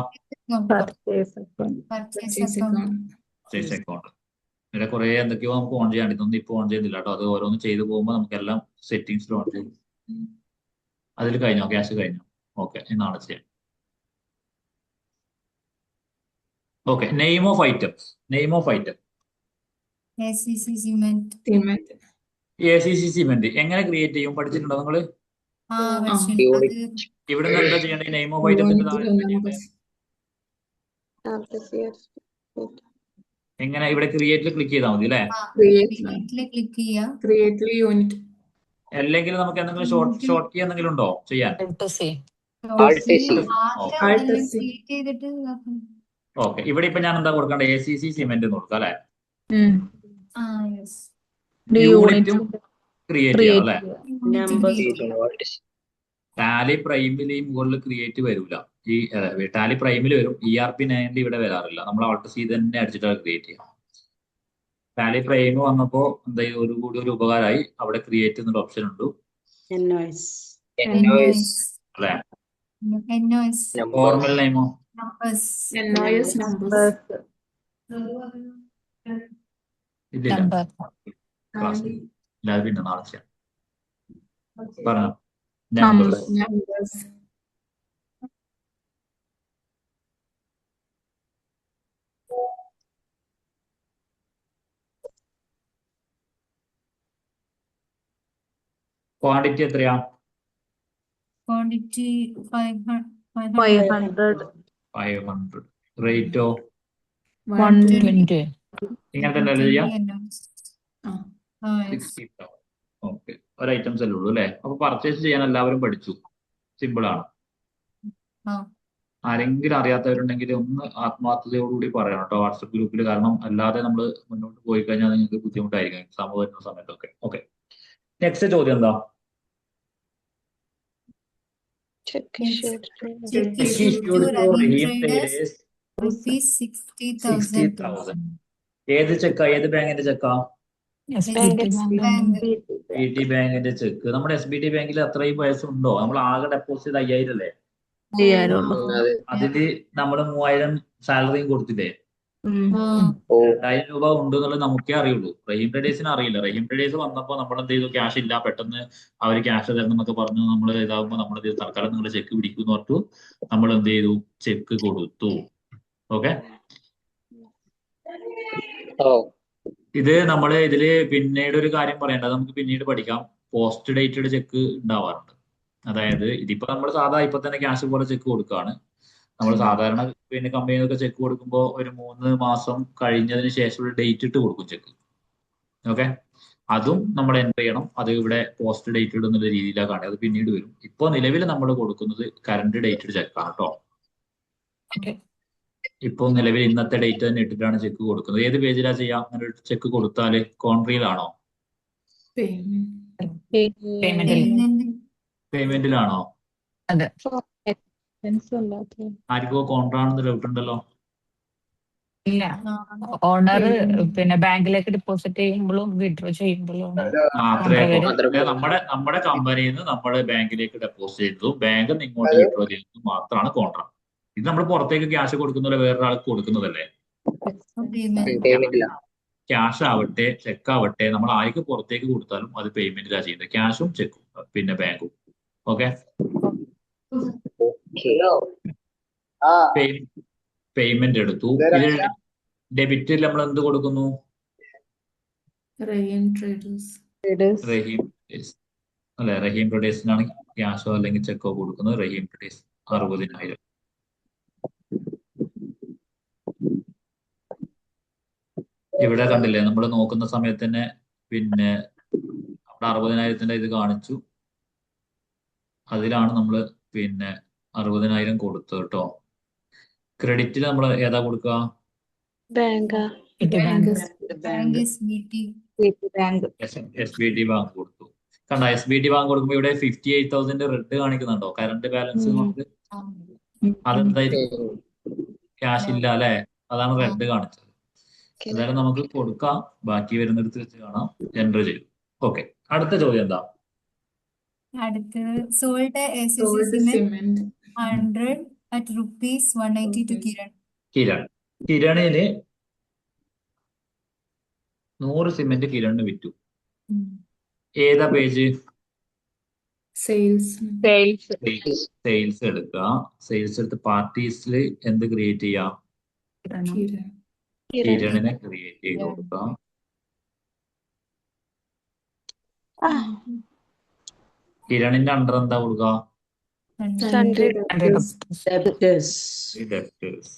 Purchase account. Purchase account. ഇവിടെ കുറെ എന്തൊക്കെയോ നമുക്ക് ഓൺ ചെയ്യാൻ. ഇതൊന്നും ഇപ്പൊ ഓൺ ചെയ്യുന്നില്ല കേട്ടോ. അത് ഓരോന്ന് ചെയ്തു പോകുമ്പോൾ നമുക്ക് എല്ലാം സെറ്റിംഗ്സിൽ ഓൺ ചെയ്യും. അതിൽ കഴിഞ്ഞോ? ക്യാഷ് കഴിഞ്ഞോ? ഓക്കെ, എന്നാണ് ചെയ്യാം. Okay. Name of items. Name of item ACC cement. ACC cement എങ്ങനെ ക്രിയേറ്റ് ചെയ്യും? പഠിച്ചിട്ടുണ്ടോ നിങ്ങള്? ഇവിടെ നിന്ന് എന്താ ചെയ്യേണ്ടത്? നെയിം ഓഫ് ഐറ്റത്തിന്റെ താഴെ എന്താ ചെയ്യേണ്ടത്? എങ്ങനെ? ഇവിടെ ക്രിയേറ്റിൽ ക്ലിക്ക് ചെയ്താൽ മതി അല്ലെ? ക്ലിക്ക് ചെയ്യാം. അല്ലെങ്കിൽ നമുക്ക് എന്തെങ്കിലും ഷോർട്ട് കീ എന്തെങ്കിലും ഉണ്ടോ ചെയ്യാൻ? ഓക്കെ. ഇവിടെ ഇപ്പൊ ഞാൻ എന്താ കൊടുക്കേണ്ടത്? ACC സിമെന്റ് എന്ന് കൊടുക്കാം അല്ലെ? യൂണിറ്റും ക്രിയേറ്റ് ചെയ്യാം അല്ലെ? ടാലി പ്രൈമിൽ ഈ മുകളിൽ ക്രിയേറ്റ് വരൂല. ഈ ടാലി പ്രൈമിൽ വരും, ERP9 ഇവിടെ വരാറില്ല. നമ്മൾ Alt C തന്നെ അടിച്ചിട്ടാണ് ക്രിയേറ്റ് ചെയ്യാം. ടാലി പ്രൈം വന്നപ്പോ എന്താ കൂടി ഒരു ഉപകാരമായി. അവിടെ ക്രിയേറ്റ് എന്നൊരു ഓപ്ഷൻ ഉണ്ട് അല്ലെ? ഫോർമൽ നെയിമോ? ഇല്ല, പിന്നെ നാളെ ചെയ്യാം. പറഞ്ഞോ. നമ്പേഴ്സ്. ക്വാണ്ടിറ്റി എത്രയാ? Quantity 500. 500. റേറ്റോ 120. ഇങ്ങനെ തന്നെ അല്ലേ ചെയ്യാം? 120. Yes. 60,000. ഓക്കെ, ഒരു ഐറ്റംസ് അല്ലേ ഉള്ളൂ അല്ലേ? അപ്പൊ പർച്ചേസ് ചെയ്യാൻ എല്ലാവരും പഠിച്ചു. സിമ്പിൾ ആണ്. ആരെങ്കിലും അറിയാത്തവരുണ്ടെങ്കിൽ ഒന്ന് ആത്മാർത്ഥതയോടുകൂടി പറയണം കേട്ടോ വാട്സപ്പ് ഗ്രൂപ്പിൽ. കാരണം അല്ലാതെ നമ്മൾ മുന്നോട്ട് പോയി കഴിഞ്ഞാൽ നിങ്ങൾക്ക് ബുദ്ധിമുട്ടായിരിക്കും എക്സാം വരുന്ന സമയത്തൊക്കെ. ഓക്കെ, നെക്സ്റ്റ് ചോദ്യം എന്താ? Check Yes. issued. Check Check issued issued to to Rahim Rahim Traders Traders rupees 60,000. 60,000. ഏത് ചെക്കാ? ഏത് ബാങ്കിന്റെ ചെക്കാ? SBT Bank. SBT ബാങ്കിന്റെ ചെക്ക്. നമ്മുടെ SBT ബാങ്കിൽ അത്രയും പൈസ ഉണ്ടോ? നമ്മൾ ആകെ ഡെപ്പോസിറ്റ് 5,000 അല്ലേ? അതെ. അതില് നമ്മള് 3,000 സാലറിയും കൊടുത്തില്ലേ? ഓ 2,000 രൂപ ഉണ്ട് എന്നുള്ളത് നമുക്കേ അറിയുള്ളൂ. റഹീം ട്രേഡേഴ്സിന് അറിയില്ല. റഹീം ട്രേഡേഴ്സ് വന്നപ്പോൾ നമ്മൾ എന്ത് ചെയ്തു? ക്യാഷ് ഇല്ല, പെട്ടെന്ന് അവർ ക്യാഷ് തരണം എന്നൊക്കെ പറഞ്ഞു. നമ്മൾ ഇതാകുമ്പോൾ നമ്മൾ തൽക്കാലം നിങ്ങൾ ചെക്ക് പിടിക്കുമെന്ന് പറഞ്ഞു. നമ്മൾ എന്ത് ചെയ്തു? ചെക്ക് കൊടുത്തു. ഓക്കെ, ഓ ഇത് നമ്മള് ഇതില് പിന്നീട് ഒരു കാര്യം പറയേണ്ടത്, നമുക്ക് പിന്നീട് പഠിക്കാം. പോസ്റ്റ് ഡേറ്റഡ് ചെക്ക് ഉണ്ടാവാറുണ്ട്. അതായത് ഇതിപ്പോ നമ്മൾ സാധാ ഇപ്പൊ തന്നെ ക്യാഷ് പോലെ ചെക്ക് കൊടുക്കുകയാണ്. നമ്മൾ സാധാരണ പിന്നെ കമ്പനികൾക്ക് ചെക്ക് കൊടുക്കുമ്പോൾ ഒരു 3 മാസം കഴിഞ്ഞതിന് ശേഷം ഒരു ഡേറ്റ് ഇട്ട് കൊടുക്കും ചെക്ക്. ഓക്കെ, അതും നമ്മൾ എൻ്റർ ചെയ്യണം. അത് ഇവിടെ പോസ്റ്റ് ഡേറ്റഡ് എന്നുള്ള രീതിയിലാണ് കാണുക. അത് പിന്നീട് വരും. ഇപ്പോൾ നിലവിൽ നമ്മൾ കൊടുക്കുന്നത് കറണ്ട് ഡേറ്റഡ് ചെക്കാണ് കേട്ടോ. ഇപ്പോൾ നിലവിൽ ഇന്നത്തെ ഡേറ്റ് തന്നെ ഇട്ടിട്ടാണ് ചെക്ക് കൊടുക്കുന്നത്. ഏത് പേജിലാണ് ചെയ്യാം? അങ്ങനെ ഒരു ചെക്ക് കൊടുത്താല് കോൺട്രിയിലാണോ പേയ്മെന്റിലാണോ? അതെ. ആർക്കോ കോൺട്രാണെന്ന് ഡൗട്ട് ഉണ്ടല്ലോ. ഇല്ല, ഓണർ പിന്നെ ബാങ്കിലേക്ക് ഡെപ്പോസിറ്റ് ചെയ്യുമ്പോഴും വിഡ്രോ ചെയ്യുമ്പോഴും നമ്മുടെ കമ്പനിയിൽ നിന്ന് നമ്മൾ ബാങ്കിലേക്ക് ഡെപ്പോസിറ്റ് ചെയ്തതും ബാങ്ക് ഇങ്ങോട്ട് വിഡ്രോ ചെയ്യുന്നതും മാത്രമാണ് കോൺട്രാക്ട്. ഇത് നമ്മൾ പുറത്തേക്ക് ക്യാഷ് കൊടുക്കുന്നതല്ല, വേറൊരാൾക്ക് കൊടുക്കുന്നതല്ലേ. പേയ്മെന്റില്ല. ക്യാഷ് ആവട്ടെ ചെക്ക് ആവട്ടെ നമ്മൾ ആർക്ക് പുറത്തേക്ക് കൊടുത്താലും അത് പേയ്മെന്റിലാണ് ചെയ്യുന്നത്. ക്യാഷും ചെക്കും പിന്നെ ബാങ്കും. ഓക്കെ, പേയ്മെന്റ് എടുത്തു. ഇത് ഡെബിറ്റിൽ നമ്മൾ എന്ത് കൊടുക്കുന്നു? Rahim Traders. റഹീം അല്ലെ, റഹീം ട്രേഡേഴ്സിനാണ് ക്യാഷോ അല്ലെങ്കിൽ ചെക്കോ കൊടുക്കുന്നത്. റഹീം ട്രേഡേഴ്സ് 60,000. ഇവിടെ കണ്ടില്ലേ, നമ്മൾ നോക്കുന്ന സമയത്ത് തന്നെ പിന്നെ അവിടെ 60,000 ഇത് കാണിച്ചു. അതിലാണ് നമ്മൾ പിന്നെ 60,000 കൊടുത്തത് കേട്ടോ. ക്രെഡിറ്റിൽ നമ്മൾ ഏതാ കൊടുക്കുക? ബാങ്കാ. SBT ബാങ്ക് കൊടുത്തു. കണ്ട, SBT ബാങ്ക് കൊടുക്കുമ്പോൾ ഇവിടെ 58,000 റെഡ് കാണിക്കുന്നുണ്ടോ? കറണ്ട് ബാലൻസ് കൊണ്ട്. അതെന്തായിരിക്കും? ക്യാഷ് ഇല്ല അല്ലെ, അതാണ് റെഡ് കാണിച്ചത്. എന്തായാലും നമുക്ക് കൊടുക്കാം, ബാക്കി വരുന്നിടത്ത് വെച്ച് കാണാം. എൻ്റർ ചെയ്തു. ഓക്കെ, അടുത്ത ചോദ്യം എന്താ? അടുത്തത് sold SCC cement 100 at rupees 180 to Kiran. കിരണിന് 100 cement കിരണിന് വിറ്റു. ഏതാ പേജ്? Sales. സെയിൽസ് എടുക്കുക. സെയിൽസ് എടുത്ത് പാർട്ടീസിൽ എന്ത് ക്രിയേറ്റ് ചെയ്യാം? കിരണിനെ ക്രിയേറ്റ് ചെയ്ത് കൊടുക്കാം. കിരണിന്റെ അണ്ടർ എന്താ കൊടുക്കുക? ഡെപ്റ്റേഴ്സ്.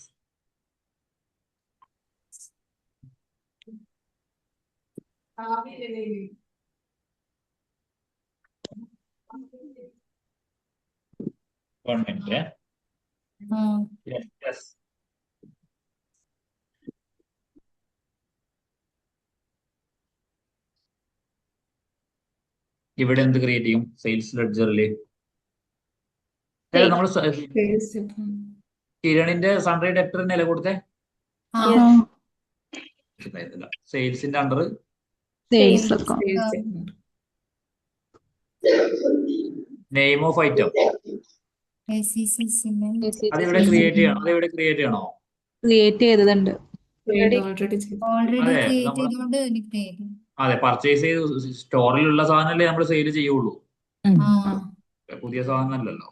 ഗവൺമെന്റ്. ഇവിടെ എന്ത് ക്രിയേറ്റ് ചെയ്യും? സെയിൽസ് ലെഡ്ജറിൽ നമ്മൾ കിരണിന്റെ സൺഡേ ഡെപ്റ്ററിന് അല്ലേ കൊടുത്തേ? സെയിൽസിന്റെ അണ്ടർ നെയിം ഓഫ് ഐറ്റം അതിവിടെ ക്രിയേറ്റ് ചെയ്യണം. അതെവിടെ ക്രിയേറ്റ് ചെയ്യണോ? ക്രിയേറ്റ് ചെയ്തതുണ്ട്. അതെ, പർച്ചേസ് ചെയ്ത് സ്റ്റോറിലുള്ള സാധനമല്ലേ നമ്മൾ സെയിൽ ചെയ്യുള്ളൂ, പുതിയ സാധനം അല്ലല്ലോ.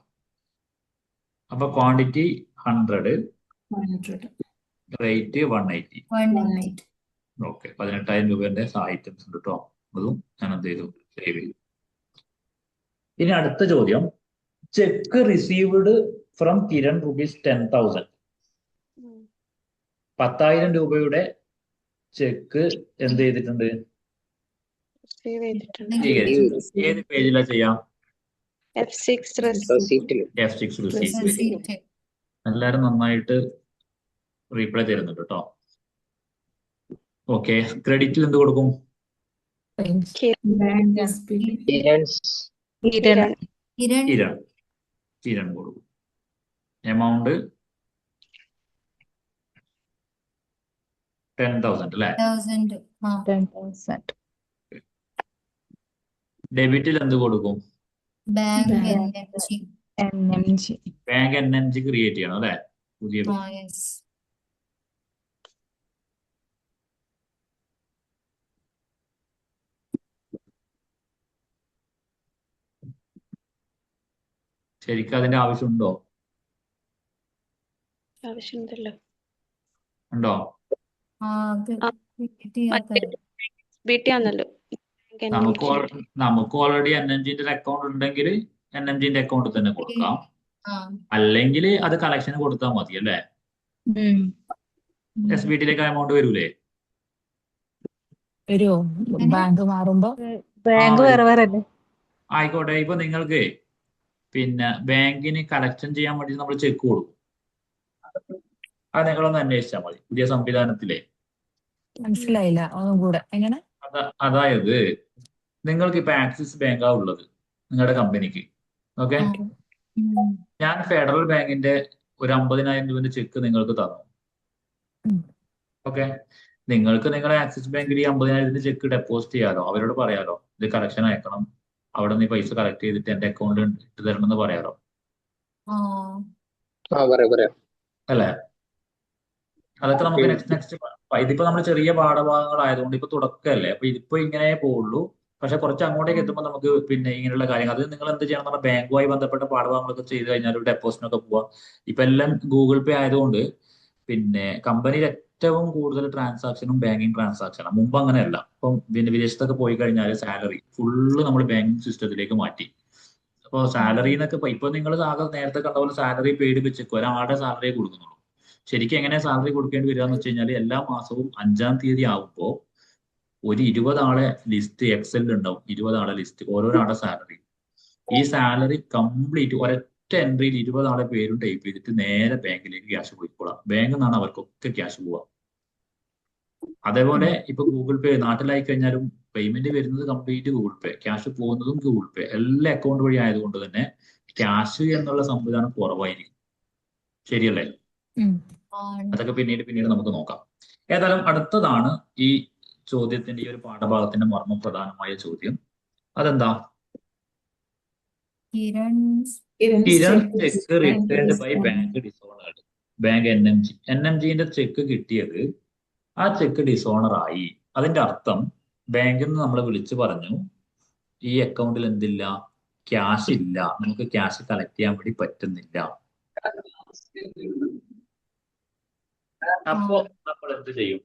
അപ്പൊ ക്വാണ്ടിറ്റി 100, റേറ്റ് 180. ഓക്കെ, 18,000 രൂപന്റെ ഐറ്റംസ് ഉണ്ട് കേട്ടോ. അതും ഞാൻ എന്ത് ചെയ്തു? സേവ് ചെയ്തു. ഇനി അടുത്ത ചോദ്യം, cheque received from Kiran rupees 10,000. 10,000 രൂപയുടെ ചെക്ക് എന്ത് ചെയ്തിട്ടുണ്ട്? സേവ് ചെയ്തിട്ടുണ്ട്. സ്വീകരിച്ചിട്ടുണ്ട്. ഏത് പേജിലാ ചെയ്യാം? F6 റെസിപ്റ്റില് F6 receipt. receipt. എല്ലാരും നന്നായിട്ട് റീപ്ലൈ തരുന്നുണ്ട് കേട്ടോ. ഓക്കെ, ക്രെഡിറ്റിൽ എന്ത് കൊടുക്കും? കിരൺസ് കിരൺ Kiran, കിരൺ കൊടുക്കും. എമൗണ്ട് 10,000 അല്ലേ? 1,000. 10,000. ഡെബിറ്റിൽ എന്ത് കൊടുക്കും? Bank Bank. NMG. NMG. Bank NMG create ചെയ്യണം അല്ലേ? പുതിയ Yes. ശരിക്കും അതിന്റെ ആവശ്യമുണ്ടോ? ആവശ്യമുണ്ടല്ലോ. ഉണ്ടോ? അത് ആ. create ചെയ്യാത്ത. SBT ആണല്ലോ. നമുക്ക് ഓൾറെഡി NMGന്റെ ഒരു അക്കൗണ്ട് ഉണ്ടെങ്കിൽ NMGന്റെ അക്കൗണ്ടിൽ തന്നെ കൊടുക്കാം. ആ. അല്ലെങ്കിൽ അത് കളക്ഷന് കൊടുത്താൽ മതി അല്ലേ? SBTയിലേക്ക് എമൗണ്ട് വരൂലേ? വരുമോ? ബാങ്ക് മാറുമ്പോ ബാങ്ക് വേറെ വേറെ അല്ലേ? ആയിക്കോട്ടെ. ഇപ്പൊ നിങ്ങൾക്ക് പിന്നെ ബാങ്കിന് കളക്ഷൻ ചെയ്യാൻ വേണ്ടി നമ്മൾ ചെക്ക് കൊടുക്കും. അത് നിങ്ങളൊന്ന് അന്വേഷിച്ചാൽ മതി. പുതിയ സംവിധാനത്തിലെ മനസ്സിലായില്ല, ഒന്നും കൂടെ എങ്ങനെ? അതായത് നിങ്ങൾക്ക് ഇപ്പൊ ആക്സിസ് ബാങ്കാ ഉള്ളത് നിങ്ങളുടെ കമ്പനിക്ക്. ഓക്കെ, ഞാൻ ഫെഡറൽ ബാങ്കിന്റെ ഒരു 50,000 രൂപന്റെ ചെക്ക് നിങ്ങൾക്ക് തന്നു. ഓക്കെ, നിങ്ങൾക്ക് നിങ്ങളുടെ ആക്സിസ് ബാങ്കിൽ ഈ 50,000 ചെക്ക് ഡെപ്പോസിറ്റ് ചെയ്യാലോ, അവരോട് പറയാലോ ഇത് കളക്ഷൻ അയക്കണം, അവിടെ നിന്ന് പൈസ കളക്ട് ചെയ്തിട്ട് എന്റെ അക്കൗണ്ടിൽ ഇട്ട് തരണം എന്ന് പറയാലോ പറയാം. അല്ലേ? അതൊക്കെ നമുക്ക് നെക്സ്റ്റ് ഇതിപ്പോ നമ്മൾ ചെറിയ പാഠഭാഗങ്ങളായതുകൊണ്ട് ഇപ്പൊ തുടക്കമല്ലേ, അപ്പൊ ഇതിപ്പോ ഇങ്ങനെ പോവുള്ളൂ. പക്ഷെ കുറച്ച് അങ്ങോട്ടേക്ക് എത്തുമ്പോൾ നമുക്ക് പിന്നെ ഇങ്ങനെയുള്ള കാര്യങ്ങൾ, അത് നിങ്ങൾ എന്ത് ചെയ്യണം എന്ന് പറഞ്ഞാൽ ബാങ്കുമായി ബന്ധപ്പെട്ട പാഠഭാഗങ്ങളൊക്കെ ചെയ്ത് കഴിഞ്ഞാൽ ഒരു ഡെപ്പോസിറ്റിനൊക്കെ പോവാം. ഇപ്പൊ എല്ലാം ഗൂഗിൾ പേ ആയതുകൊണ്ട് പിന്നെ കമ്പനിയിൽ ഏറ്റവും കൂടുതൽ ട്രാൻസാക്ഷനും ബാങ്കിങ് ട്രാൻസാക്ഷനാണ്. മുമ്പ് അങ്ങനെയല്ല. ഇപ്പം പിന്നെ വിദേശത്തൊക്കെ പോയി കഴിഞ്ഞാൽ സാലറി ഫുള്ള് നമ്മൾ ബാങ്കിങ് സിസ്റ്റത്തിലേക്ക് മാറ്റി. അപ്പോൾ സാലറി എന്നൊക്കെ ഇപ്പൊ നിങ്ങൾ നേരത്തെ കണ്ട പോലെ സാലറി പെയ്ഡ് വെച്ചേക്കും, ഒരാളുടെ സാലറിയെ കൊടുക്കുന്നുള്ളൂ. ശരിക്കും എങ്ങനെ സാലറി കൊടുക്കേണ്ടി വരിക എന്ന് വെച്ച് കഴിഞ്ഞാൽ എല്ലാ മാസവും 5-ാം തീയതി ആകുമ്പോൾ ഒരു 20 ആളെ ലിസ്റ്റ് എക്സലിൽ ഉണ്ടാവും. 20 ആളെ ലിസ്റ്റ്, ഓരോരാളുടെ സാലറി. ഈ സാലറി കംപ്ലീറ്റ് ഒരൊറ്റ എൻട്രിയിൽ 20 ആളെ പേരും ടൈപ്പ് ചെയ്തിട്ട് നേരെ ബാങ്കിലേക്ക് ക്യാഷ് പോയിക്കോളാം. ബാങ്കിൽ നിന്നാണ് അവർക്കൊക്കെ ക്യാഷ് പോവുക. അതേപോലെ ഇപ്പൊ ഗൂഗിൾ പേ നാട്ടിലായി കഴിഞ്ഞാലും പേയ്മെന്റ് വരുന്നത് കംപ്ലീറ്റ് ഗൂഗിൾ പേ, ക്യാഷ് പോകുന്നതും ഗൂഗിൾ പേ, എല്ലാ അക്കൗണ്ട് വഴി ആയതുകൊണ്ട് തന്നെ ക്യാഷ് എന്നുള്ള സംവിധാനം കുറവായിരിക്കും. ശരിയല്ലേ? അതൊക്കെ പിന്നീട് നമുക്ക് നോക്കാം. ഏതായാലും അടുത്തതാണ് ഈ ചോദ്യത്തിന്റെ ഈ ഒരു പാഠഭാഗത്തിന്റെ മർമ്മപ്രധാനമായ ചോദ്യം. അതെന്താ? Kiran cheque returned by bank dishonoured. Bank NMGന്റെ ചെക്ക് കിട്ടിയത്, ആ ചെക്ക് ഡിസോണർ ആയി. അതിന്റെ അർത്ഥം ബാങ്കിൽ നിന്ന് നമ്മൾ വിളിച്ചു പറഞ്ഞു ഈ അക്കൗണ്ടിൽ എന്തില്ല, ക്യാഷ് ഇല്ല, നമുക്ക് ക്യാഷ് കളക്ട് ചെയ്യാൻ വേണ്ടി പറ്റുന്നില്ല. അപ്പോ നമ്മൾ എന്ത് ചെയ്യും?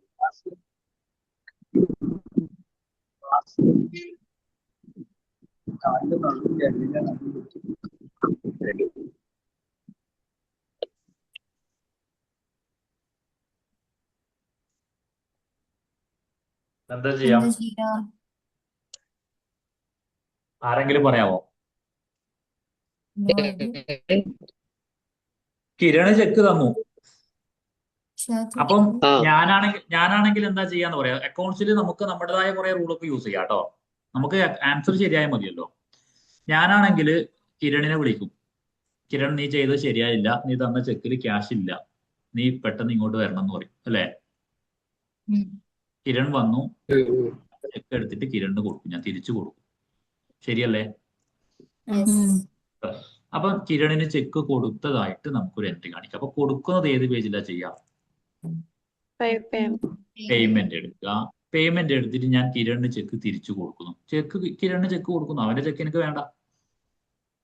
എന്താ ചെയ്യാം? ആരെങ്കിലും പറയാമോ? കിരണ് ചെക്ക് തന്നു. അപ്പം ഞാനാണെങ്കിൽ എന്താ ചെയ്യാന്ന് പറയാ, അക്കൗണ്ട്സിൽ നമുക്ക് നമ്മുടേതായ കുറെ റൂളൊക്കെ യൂസ് ചെയ്യാം കേട്ടോ. നമുക്ക് ആൻസർ ശരിയായ മതിയല്ലോ. ഞാനാണെങ്കിൽ കിരണിനെ വിളിക്കും. കിരൺ, നീ ചെയ്തത് ശരിയായില്ല, നീ തന്ന ചെക്കിൽ ക്യാഷ് ഇല്ല, നീ പെട്ടെന്ന് ഇങ്ങോട്ട് വരണം എന്ന് പറയും അല്ലേ? കിരൺ വന്നു, ചെക്ക് എടുത്തിട്ട് കിരണിന് കൊടുക്കും, ഞാൻ തിരിച്ചു കൊടുക്കും. ശരിയല്ലേ? അപ്പൊ കിരണിന് ചെക്ക് കൊടുത്തതായിട്ട് നമുക്കൊരു എൻട്രി കാണിക്കാം. അപ്പൊ കൊടുക്കുന്നത് ഏത് പേജിലാ ചെയ്യാം? പേയ്മെന്റ് എടുക്കുക. പേയ്മെന്റ് എടുത്തിട്ട് ഞാൻ കിരണിന് ചെക്ക് തിരിച്ചു കൊടുക്കുന്നു. കിരണിന് ചെക്ക് കൊടുക്കുന്നു, അവന്റെ ചെക്ക് എനിക്ക് വേണ്ട,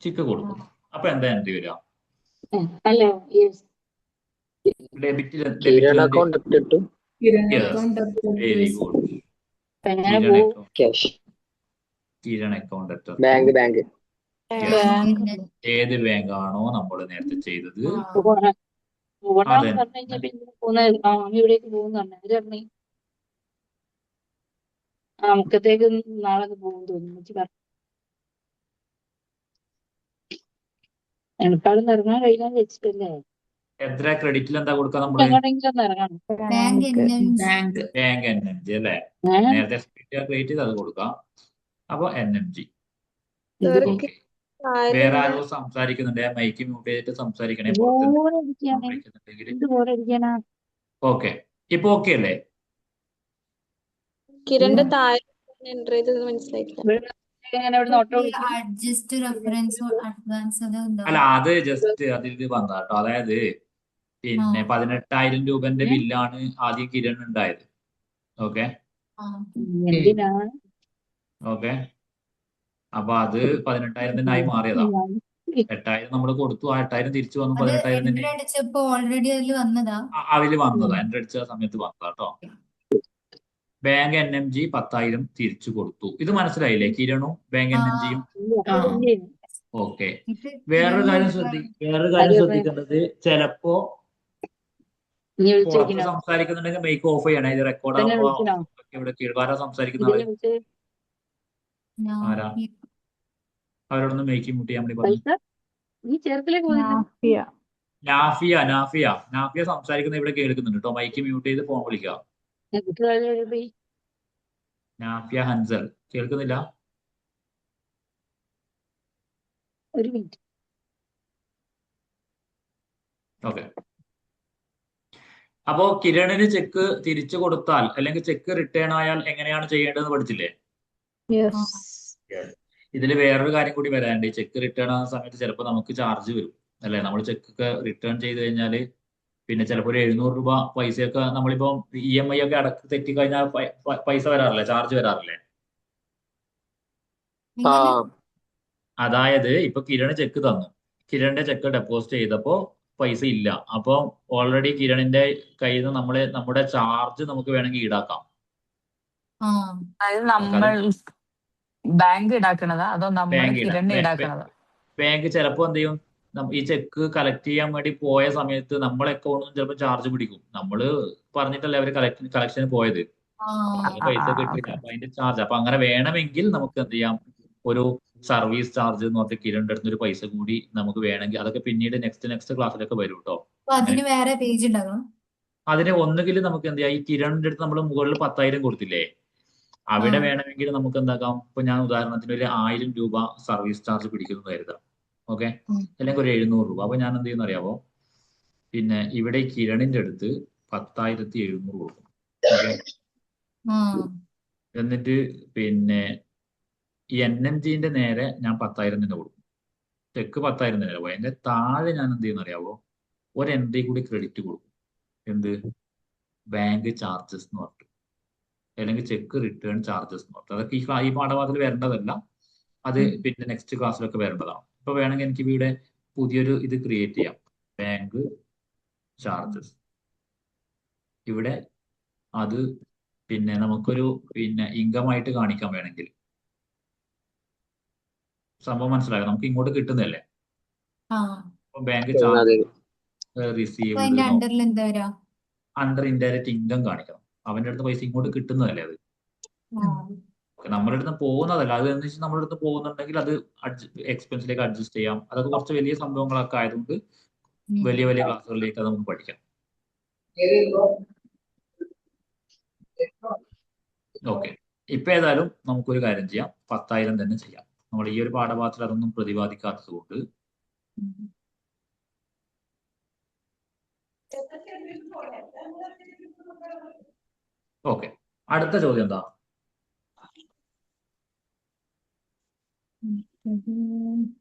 ചെക്ക് കൊടുക്കുന്നു. അപ്പൊ എന്താ എൻട്രി വരിക? Very good. Kiran account bank bank ഏത് ബാങ്കാണോ നമ്മൾ നേരത്തെ ചെയ്തത് പോകണമെന്ന് അതന്നെ. പറഞ്ഞു കഴിഞ്ഞാൽ പിന്നെ പോകുന്ന ഇവിടേക്ക് പോകുന്ന പറഞ്ഞു മുക്കത്തേക്ക് നാളെ പോകും തോന്നുന്നു. എനക്കാളും ഇറങ്ങാൻ കഴിയാന്ന് വെച്ചിട്ടല്ലേ എത്ര ക്രെഡിറ്റിൽ എന്താ കൊടുക്കുക നമ്മള്? എങ്ങോട്ടെങ്കിലും ഒന്ന് ഇറങ്ങണം. Bank bank NMG. Bank NMG അല്ലേ? നേരത്തെ ക്രെഡിറ്റ് ചെയ്ത് അത് കൊടുക്കാം. അപ്പൊ NMG. Sir okay. താഴെ വേറെ ആരോ സംസാരിക്കുന്നുണ്ട്. മൈക്ക് മ്യൂട്ട് ചെയ്തിട്ട് സംസാരിക്കണേ. ബോറടിക്കാണ്. വിളിക്കുന്നുണ്ടെങ്കിൽ. എന്ത് ബോറടിക്കാനാ? ഓക്കെ. ഇപ്പൊ ഓക്കെ അല്ലേ? കിരണിന്റെ താഴെ എൻ്റർ ചെയ്തത് മനസ്സിലായിട്ടില്ല. എങ്ങനെ ഇവിടുന്ന് ഓട്ടോ വിളിക്കും? അഡ്ജസ്റ്റ് റെഫറൻസ് അഡ്വാൻസ് അത് അല്ല, ഉണ്ടാവും. അത് ജസ്റ്റ് അതിൽ വന്ന കേട്ടോ. അതായത് പിന്നെ 18,000 രൂപന്റെ ബില്ലാണ് ആദ്യം കിരൺ ഉണ്ടായത്. ഓക്കെ. എന്തിനാണ്? ഓക്കെ. അപ്പൊ അത് 18,000 ആയി മാറിയതാ. 8,000 നമ്മൾ കൊടുത്തു. ആ 8,000 തിരിച്ചു വന്നു. അത് 18,000 എൻട്രി അടിച്ചപ്പോ ഓൾറെഡി അതിൽ വന്നതാ. അതില് വന്നതാ. എന്റെ അടിച്ച സമയത്ത് വന്നതാ കേട്ടോ. ബാങ്ക് NMG 10,000 തിരിച്ചു കൊടുത്തു. ഇത് മനസ്സിലായില്ലേ? കിരണും ബാങ്ക് NMGയും. ഓക്കെ. വേറൊരു കാര്യം ശ്രദ്ധിക്കേണ്ടത്, ചിലപ്പോ നീ പുറത്ത് വിളിച്ചോക്കിനോ? സംസാരിക്കുന്നുണ്ടെങ്കിൽ മേക്ക് ഓഫ് ചെയ്യണേ. ഇത് റെക്കോർഡ് തന്നെ ആകുമ്പോ വിളിക്കണോ? ഇവിടെ കീഴ്വാര സംസാരിക്കുന്ന ആള് ആരാ? അവരോടൊന്ന് മേക്ക് മ്യൂട്ട് ചെയ്യാൻ വേണ്ടി പറഞ്ഞു. പൈസ നീ ചേർത്തിലേക്ക് പോകുന്നില്ല. നാഫിയ സംസാരിക്കുന്ന ഇവിടെ കേൾക്കുന്നുണ്ട് കേട്ടോ. മൈക്ക് മ്യൂട്ട് ചെയ്ത് ഫോൺ വിളിക്കുക. നാഫിയ ഹൻസൽ കേൾക്കുന്നില്ല? ഒരു മിനിറ്റ്. ഓക്കെ. അപ്പോ കിരണിന് ചെക്ക് തിരിച്ചു കൊടുത്താൽ അല്ലെങ്കിൽ ചെക്ക് റിട്ടേൺ ആയാൽ എങ്ങനെയാണ് ചെയ്യേണ്ടതെന്ന് പഠിച്ചില്ലേ? ഇതിൽ വേറൊരു കാര്യം കൂടി വരാനുണ്ട്. ചെക്ക് റിട്ടേൺ ആകുന്ന സമയത്ത് ചിലപ്പോൾ നമുക്ക് ചാർജ് വരും അല്ലെ? നമ്മൾ ചെക്ക് ഒക്കെ റിട്ടേൺ ചെയ്ത് കഴിഞ്ഞാൽ പിന്നെ ചിലപ്പോൾ ഒരു 700 രൂപ പൈസയൊക്കെ നമ്മളിപ്പോ EMI ഒക്കെ തെറ്റിക്കഴിഞ്ഞാൽ പൈസ വരാറില്ലേ? ചാർജ് വരാറില്ലേ? അതായത് ഇപ്പൊ കിരണ് ചെക്ക് തന്നു. കിരണിന്റെ ചെക്ക് ഡെപ്പോസിറ്റ് ചെയ്തപ്പോ പൈസ ഇല്ല. അപ്പൊ ഓൾറെഡി കിരണിന്റെ കയ്യിൽ നിന്ന് നമ്മുടെ ചാർജ് നമുക്ക് വേണമെങ്കിൽ ഈടാക്കാം. അതായത് നമ്മൾ ബാങ്ക് ഈടാക്കണതാ അതോ നമ്മൾ കിരണ് ഈടാക്കണതാ? ബാങ്ക് ചിലപ്പോ എന്ത് ചെയ്യും, ഈ ചെക്ക് കളക്ട് ചെയ്യാൻ വേണ്ടി പോയ സമയത്ത് നമ്മളെ അക്കൗണ്ടിൽ ചിലപ്പോൾ ചാർജ് പിടിക്കും. നമ്മള് പറഞ്ഞിട്ടല്ലേ അവര് കളക്ഷന് പോയത്. പൈസ കിട്ടില്ല. അപ്പൊ അതിന്റെ ചാർജ്. അപ്പൊ അങ്ങനെ വേണമെങ്കിൽ നമുക്ക് എന്ത് ചെയ്യാം, ഒരു സർവീസ് ചാർജ് എന്ന് പറഞ്ഞിട്ട് കിരണിന്റെ അടുത്ത് ഒരു പൈസ കൂടി നമുക്ക് വേണമെങ്കിൽ, അതൊക്കെ പിന്നീട് നെക്സ്റ്റ് ക്ലാസ്സിലൊക്കെ വരും കേട്ടോ. അതിന് വേറെ പേജ് ഉണ്ടാകണം. അതിന് ഒന്നുകിൽ നമുക്ക് എന്ത് ചെയ്യാം, ഈ കിരണിന്റെ അടുത്ത് നമ്മൾ മുകളിൽ 10,000 കൊടുത്തില്ലേ, അവിടെ വേണമെങ്കിൽ നമുക്ക് എന്താക്കാം. ഇപ്പൊ ഞാൻ ഉദാഹരണത്തിന് ഒരു 1000 രൂപ സർവീസ് ചാർജ് പിടിക്കുന്നത് കരുതാം. ഓക്കെ. അല്ലെങ്കിൽ ഒരു 700 രൂപ. അപ്പൊ ഞാൻ എന്ത് ചെയ്യുന്ന അറിയാവോ, പിന്നെ ഇവിടെ കിരണിന്റെ അടുത്ത് 10,700 കൊടുക്കും. ഓക്കെ. എന്നിട്ട് പിന്നെ ഈ NMGന്റെ നേരെ ഞാൻ 10,000 തന്നെ കൊടുക്കും. ചെക്ക് 10,000 തന്നെ പോയി. അതിന്റെ താഴെ ഞാൻ എന്ത് ചെയ്യുന്ന അറിയാവോ, ഒരു എൻട്രി കൂടി ക്രെഡിറ്റ് കൊടുക്കും. എന്ത്? ബാങ്ക് ചാർജസ് എന്ന് പറഞ്ഞിട്ട്, അല്ലെങ്കിൽ ചെക്ക് റിട്ടേൺ ചാർജസ് എന്ന് പറഞ്ഞിട്ട്. അതൊക്കെ ഈ പാഠഭാഗത്തിൽ വരേണ്ടതല്ല. അത് പിന്നെ നെക്സ്റ്റ് ക്ലാസ്സിലൊക്കെ വരേണ്ടതാണ്. ഇപ്പൊ വേണമെങ്കിൽ എനിക്ക് ഇവിടെ പുതിയൊരു ഇത് ക്രിയേറ്റ് ചെയ്യാം. Bank charges. ഇവിടെ അത് പിന്നെ നമുക്കൊരു പിന്നെ ഇൻകം ആയിട്ട് കാണിക്കാൻ വേണമെങ്കിൽ. സംഭവം മനസ്സിലായോ? നമുക്ക് ഇങ്ങോട്ട് കിട്ടുന്നതല്ലേ. Bank charge received under indirect income കാണിക്കണം. അവന്റെ അടുത്ത് പൈസ ഇങ്ങോട്ട് കിട്ടുന്നതല്ലേ അത്. നമ്മുടെ അടുത്ത് പോകുന്നതല്ല. അത് എന്ന് വെച്ചാൽ നമ്മുടെ അടുത്ത് പോകുന്നുണ്ടെങ്കിൽ അത് എക്സ്പെൻസിലേക്ക് അഡ്ജസ്റ്റ് ചെയ്യാം. അതൊക്കെ കുറച്ച് വലിയ സംഭവങ്ങളൊക്കെ ആയതുകൊണ്ട് വലിയ വലിയ ക്ലാസ്സുകളിലേക്ക് അത് നമുക്ക് പഠിക്കാം. ഓക്കെ. ഇപ്പൊ ഏതായാലും നമുക്കൊരു കാര്യം ചെയ്യാം, 10,000 തന്നെ ചെയ്യാം. നമ്മൾ ഈ ഒരു പാഠഭാഗത്തിൽ അതൊന്നും പ്രതിപാദിക്കാത്തത് കൊണ്ട്. ഓക്കെ. അടുത്ത ചോദ്യം എന്താ?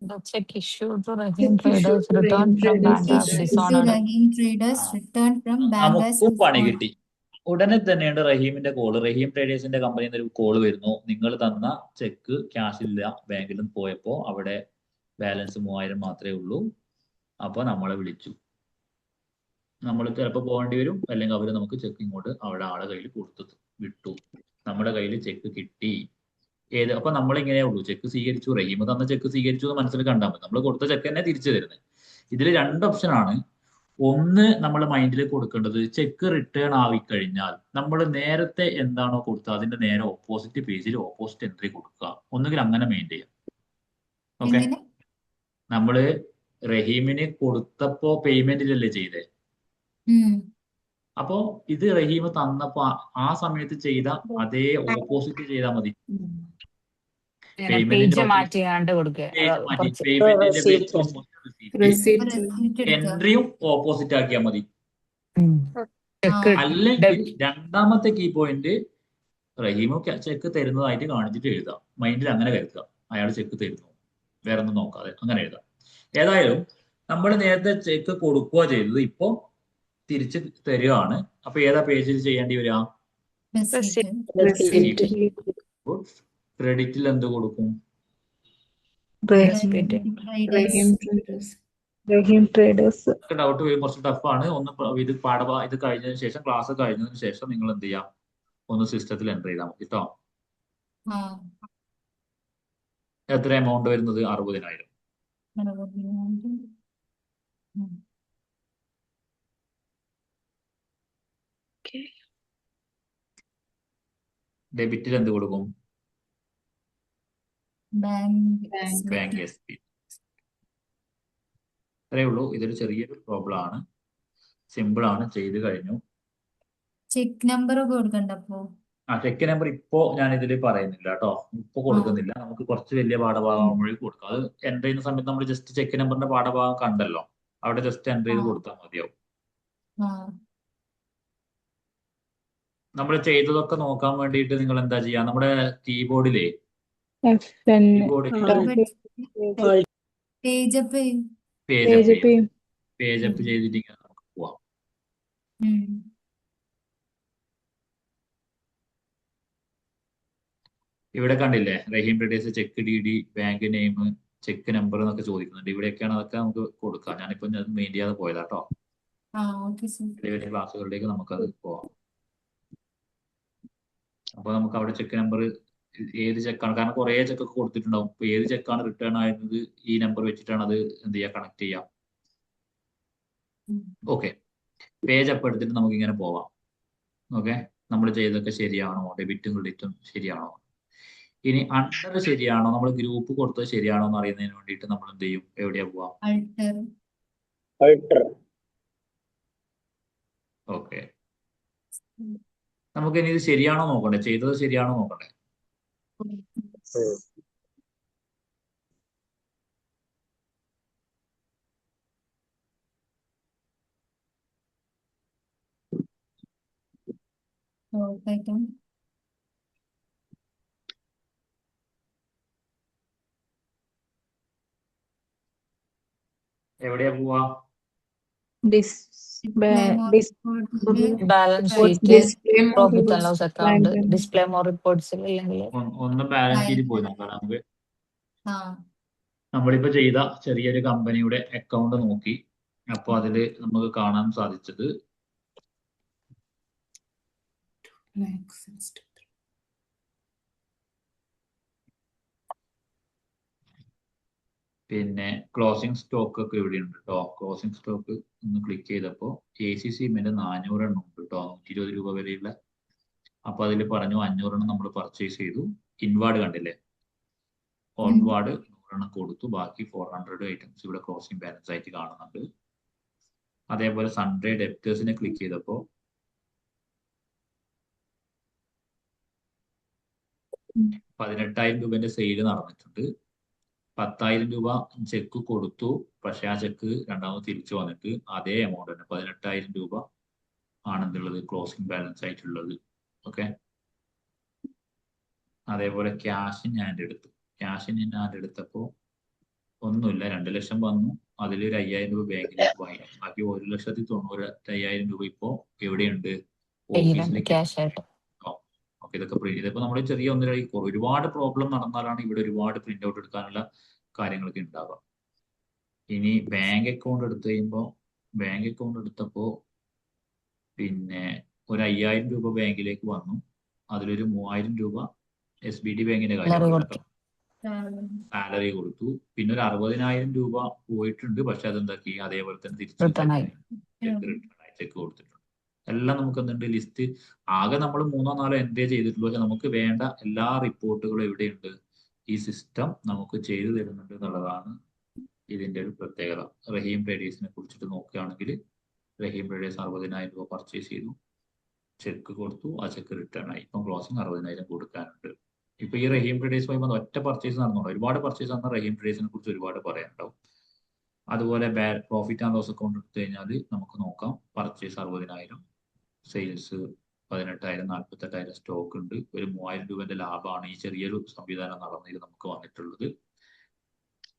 The check issued to Rahim Traders returned from bank as dishonored. നമുക്കും പണി കിട്ടി. ഉടനെ തന്നെയാണ് റഹീമിന്റെ കോള്. റഹീം ട്രേഡേഴ്സിന്റെ കമ്പനിയിൽ നിന്ന് ഒരു കോള് വരുന്നു. നിങ്ങൾ തന്ന ചെക്ക് ക്യാഷ് ഇല്ല, ബാങ്കിലും പോയപ്പോ അവിടെ ബാലൻസ് 3000 മാത്രമേ ഉള്ളൂ. അപ്പൊ നമ്മളെ വിളിച്ചു. നമ്മൾ ചിലപ്പോൾ പോകേണ്ടി വരും, അല്ലെങ്കിൽ അവർ നമുക്ക് ചെക്ക് ഇങ്ങോട്ട് അവിടെ ആളെ കയ്യിൽ കൊടുത്തു വിട്ടു. നമ്മുടെ കയ്യിൽ ചെക്ക് കിട്ടി. അപ്പൊ നമ്മൾ ഇങ്ങനെ ഉള്ളൂ, ചെക്ക് സ്വീകരിച്ചു, റഹീം തന്ന ചെക്ക് സ്വീകരിച്ചു എന്ന് മനസ്സിൽ കണ്ടാൽ മതി. നമ്മൾ കൊടുത്ത ചെക്ക് തന്നെ തിരിച്ചു തരുന്നത്. ഇതിൽ 2 ഓപ്ഷനാണ്. ഒന്ന് നമ്മൾ മൈൻഡിൽ കൊടുക്കേണ്ടത്, ചെക്ക് റിട്ടേൺ ആയിക്കഴിഞ്ഞാൽ നമ്മൾ നേരത്തെ എന്താണോ കൊടുത്തത് അതിന്റെ നേരെ ഓപ്പോസിറ്റ് പേജിൽ ഓപ്പോസിറ്റ് എൻട്രി കൊടുക്കുക. ഒന്നുകിൽ അങ്ങനെ മെയിൻ ചെയ്യാം. ഓക്കെ, എങ്ങനെ? നമ്മള് റഹീമിന് കൊടുത്തപ്പോ പേയ്മെന്റിലല്ലേ ചെയ്തേ? ഉം. അപ്പോ ഇത് റഹീം തന്നപ്പോ ആ സമയത്ത് ചെയ്ത അതേ ഓപ്പോസിറ്റ് ചെയ്താൽ മതി. പേയ്മെന്റിന്റെ പേജ് മാറ്റിയാണ്ട് കൊടുക്കുക. പേജ് മാറ്റി കുറച്ച് പേയ്മെന്റിന്റെ പേജ് receipt. ഓപ്പോസിറ്റ് റെസിപ്റ്റ് എടുക്കുക. എൻട്രിയും ഓപ്പോസിറ്റ് ആക്കിയാൽ മതി. ചെക്ക് അല്ലെങ്കിൽ രണ്ടാമത്തെ കീ പോയിന്റ്, റഹീം ചെക്ക് തരുന്നതായിട്ട് കാണിച്ചിട്ട് എഴുതാം. മൈൻഡിൽ അങ്ങനെ കരുതുക, അയാൾ ചെക്ക് തരുന്നു, വേറെ ഒന്നും നോക്കാതെ അങ്ങനെ എഴുതാം. ഏതായാലും നമ്മൾ നേരത്തെ ചെക്ക് കൊടുക്കുക ചെയ്തത് ഇപ്പോ തിരിച്ച് തരികയാണ്. അപ്പൊ ഏതാ പേജിൽ ചെയ്യേണ്ടി വരിക? റെസിപ്റ്റ്. ക്രെഡിറ്റിൽ എന്ത് കൊടുക്കും? റഹീം ട്രേഡേഴ്സ്. ഡൗട്ട് വരും, കുറച്ച് ടഫാണ്. ഇത് ഇത് കഴിഞ്ഞതിന് ശേഷം, ക്ലാസ് കഴിഞ്ഞതിന് ശേഷം നിങ്ങൾ എന്ത് ചെയ്യാം, ഒന്ന് സിസ്റ്റത്തിൽ എൻ്റർ ചെയ്താൽ മതി കേട്ടോ. ആ. എത്ര എമൗണ്ട് വരുന്നത്? 60,000. ഉം. ഡെബിറ്റിൽ എന്ത് കൊടുക്കും? Bank SP. അത്രേ ഉള്ളൂ. ഇതൊരു ചെറിയൊരു പ്രോബ്ലം ആണ്, സിമ്പിൾ ആണ്, ചെയ്ത് കഴിഞ്ഞു. ചെക്ക് നമ്പർ ഒക്കെ കൊടുക്കണ്ട അപ്പോ? ചെക്ക് നമ്പർ ഇപ്പോ ഞാൻ ഇതിൽ പറയുന്നില്ല കേട്ടോ, ഇപ്പൊ കൊടുക്കുന്നില്ല. നമുക്ക് കുറച്ച് വലിയ പാഠഭാഗം വഴി കൊടുക്കാം. അത് എൻ്റർ ചെയ്യുന്ന സമയത്ത് നമ്മൾ ജസ്റ്റ് ചെക്ക് നമ്പറിന്റെ പാഠഭാഗം കണ്ടല്ലോ, അവിടെ ജസ്റ്റ് എൻ്റർ ചെയ്ത് കൊടുത്താൽ മതിയാവും. നമ്മൾ ചെയ്തതൊക്കെ നോക്കാൻ വേണ്ടിയിട്ട് നിങ്ങൾ എന്താ ചെയ്യാ, നമ്മുടെ കീബോർഡിലെ പേജ് അപ്പ് ചെയ്തിട്ട് ഇങ്ങനെ നമുക്ക് പോവാം. ഇവിടെ കണ്ടില്ലേ, Rahim traders cheque DD, bank name, cheque number എന്നൊക്കെ ചോദിക്കുന്നുണ്ട്. ഇവിടെയൊക്കെയാണ്, അതൊക്കെ നമുക്ക് കൊടുക്കാം. ഞാനിപ്പോ മെയിൻ ചെയ്യാതെ പോയതാട്ടോ. വലിയ വലിയ ക്ലാസ്സുകളിലേക്ക് നമുക്കത് പോവാം. അപ്പൊ നമുക്ക് അവിടെ ചെക്ക് നമ്പർ ഏത് ചെക്കാണ്, കാരണം കുറെ ചെക്കൊക്കെ കൊടുത്തിട്ടുണ്ടാവും. അപ്പൊ ഏത് ചെക്കാണ് റിട്ടേൺ ആയിരുന്നത് ഈ നമ്പർ വെച്ചിട്ടാണ് അത് എന്ത് ചെയ്യാം, കണക്ട് ചെയ്യാം. ഓക്കെ, പേജ് അപ്പ് എടുത്തിട്ട് നമുക്ക് ഇങ്ങനെ പോവാം. ഓക്കെ, നമ്മൾ ചെയ്തൊക്കെ ശരിയാണോ, ഡെബിറ്റും ക്രെഡിറ്റും ശരിയാണോ, ഇനി അണ്ടർ ശരിയാണോ, നമ്മൾ ഗ്രൂപ്പ് കൊടുത്തത് ശരിയാണോ എന്ന് അറിയുന്നതിന് വേണ്ടിയിട്ട് നമ്മൾ എന്ത് ചെയ്യും, എവിടെയാ പോവാ? ഓക്കെ, നമുക്ക് ഇനി ഇത് ശരിയാണോ നോക്കണ്ടേ, ചെയ്തത് ശരിയാണോ നോക്കണ്ടേ? എവിടെയാ പോവാ? Balance sheet, profit and loss account, display more reports. അല്ലെങ്കിൽ ഒന്ന് ബാലൻസ് ഷീറ്റ് പോയി നോക്കാം. നമുക്ക് നമ്മളിപ്പോ ചെയ്ത ചെറിയൊരു കമ്പനിയുടെ അക്കൗണ്ട് നോക്കി. അപ്പൊ അതില് നമുക്ക് കാണാൻ സാധിച്ചത് പിന്നെ ക്ലോസിംഗ് സ്റ്റോക്ക് ഒക്കെ ഇവിടെ ഉണ്ട് കേട്ടോ. ക്ലോസിംഗ് സ്റ്റോക്ക് ഒന്ന് ക്ലിക്ക് ചെയ്തപ്പോൾ AC സിമെന്റ് 400 എണ്ണം ഉണ്ട് കേട്ടോ, 120 രൂപ വരെയുള്ള. അപ്പൊ അതിൽ പറഞ്ഞു 500 എണ്ണം നമ്മൾ പർച്ചേസ് ചെയ്തു. ഇൻവാർഡ് കണ്ടില്ലേ, ഓൺവാർഡ് 100 എണ്ണം കൊടുത്തു. ബാക്കി 400 ഐറ്റംസ് ഇവിടെ ക്ലോസിംഗ് ബാലൻസ് ആയിട്ട് കാണുന്നുണ്ട്. അതേപോലെ സൺഡേ ഡെപ്റ്റേഴ്സിനെ ക്ലിക്ക് ചെയ്തപ്പോൾ 18,000 രൂപന്റെ സെയിൽ നടന്നിട്ടുണ്ട്. 10,000 രൂപ ചെക്ക് കൊടുത്തു, പക്ഷെ ആ ചെക്ക് രണ്ടാമത് തിരിച്ചു വന്നിട്ട് അതേ എമൗണ്ട് തന്നെ 18,000 രൂപ ആണെന്നുള്ളത് ക്ലോസിംഗ് ബാലൻസ് ആയിട്ടുള്ളത്. ഓക്കെ, അതേപോലെ ക്യാഷ് ഇൻ ഹാൻഡ് എടുത്തു. ക്യാഷ് ഇൻ ഹാൻഡ് എടുത്തപ്പോൾ ഒന്നുമില്ല, 2 ലക്ഷം വന്നു. അതിലൊരു 5,000 രൂപ ബാങ്കിലേക്ക് പോയി. ബാക്കി 1,90,500 രൂപ ഇപ്പോ എവിടെയുണ്ട്? ഓഫീസിലേക്ക്. ഓക്കെ, ഇതൊക്കെ ഇതിപ്പോ നമ്മൾ ചെറിയ ഒരുപാട് പ്രോബ്ലം നടന്നാലാണ് ഇവിടെ ഒരുപാട് പ്രിന്റ് ഔട്ട് എടുക്കാനുള്ള കാര്യങ്ങളൊക്കെ ഉണ്ടാവുക. ഇനി ബാങ്ക് അക്കൗണ്ട് എടുത്തു കഴിയുമ്പോൾ, ബാങ്ക് അക്കൗണ്ട് എടുത്തപ്പോൾ പിന്നെ ഒരു 5,000 രൂപ ബാങ്കിലേക്ക് വന്നു. അതിലൊരു 3,000 രൂപ SBD ബാങ്കിന്റെ കാര്യം സാലറി പറയാം കൊടുത്തു. സാലറി കൊടുത്തു, പിന്നെ ഒരു 60,000 രൂപ പോയിട്ടുണ്ട്, പക്ഷെ അതെന്താക്കി അതേപോലെ തന്നെ തിരിച്ചു റിട്ടേൺ ആയി. ചെക്ക് കൊടുത്തിട്ടുണ്ട്. എല്ലാം നമുക്ക് എന്തുണ്ട് ലിസ്റ്റ് ആകെ നമ്മൾ 3-4 എൻട്രി ചെയ്തിട്ടുള്ളൂ, പക്ഷെ നമുക്ക് വേണ്ട എല്ലാ റിപ്പോർട്ടുകളും എവിടെയുണ്ട്, ഈ സിസ്റ്റം നമുക്ക് ചെയ്തു തരുന്നുണ്ട് എന്നുള്ളതാണ് ഇതിന്റെ ഒരു പ്രത്യേകത. റഹീം ട്രേഡേഴ്സിനെ കുറിച്ചിട്ട് നോക്കുകയാണെങ്കിൽ റഹീം ട്രേഡേഴ്സ് 60,000 രൂപ പർച്ചേസ് ചെയ്തു, ചെക്ക് കൊടുത്തു, ആ ചെക്ക് റിട്ടേൺ ആയി. ഇപ്പം ക്ലോസിംഗ് 60,000 കൊടുക്കാനുണ്ട്. ഇപ്പൊ ഈ റഹീം ട്രേഡേഴ്സുമായി വന്ന ഒറ്റ പർച്ചേസ് നടന്നുണ്ടോ, ഒരുപാട് പർച്ചേസ് നടന്ന റഹീം ട്രേഡേഴ്സിനെ കുറിച്ച് ഒരുപാട് പറയാനുണ്ടാവും. അതുപോലെ പ്രോഫിറ്റ് ആൻഡ് ലോസ് അക്കൗണ്ട് എടുത്തു കഴിഞ്ഞാൽ നമുക്ക് നോക്കാം. പർച്ചേസ് 60,000, സെയിൽസ് 18,000, 48,000 സ്റ്റോക്ക് ഉണ്ട്, ഒരു 3,000 രൂപന്റെ ലാഭമാണ് ഈ ചെറിയൊരു സംവിധാനം നടന്നതിൽ നമുക്ക് വന്നിട്ടുള്ളത്.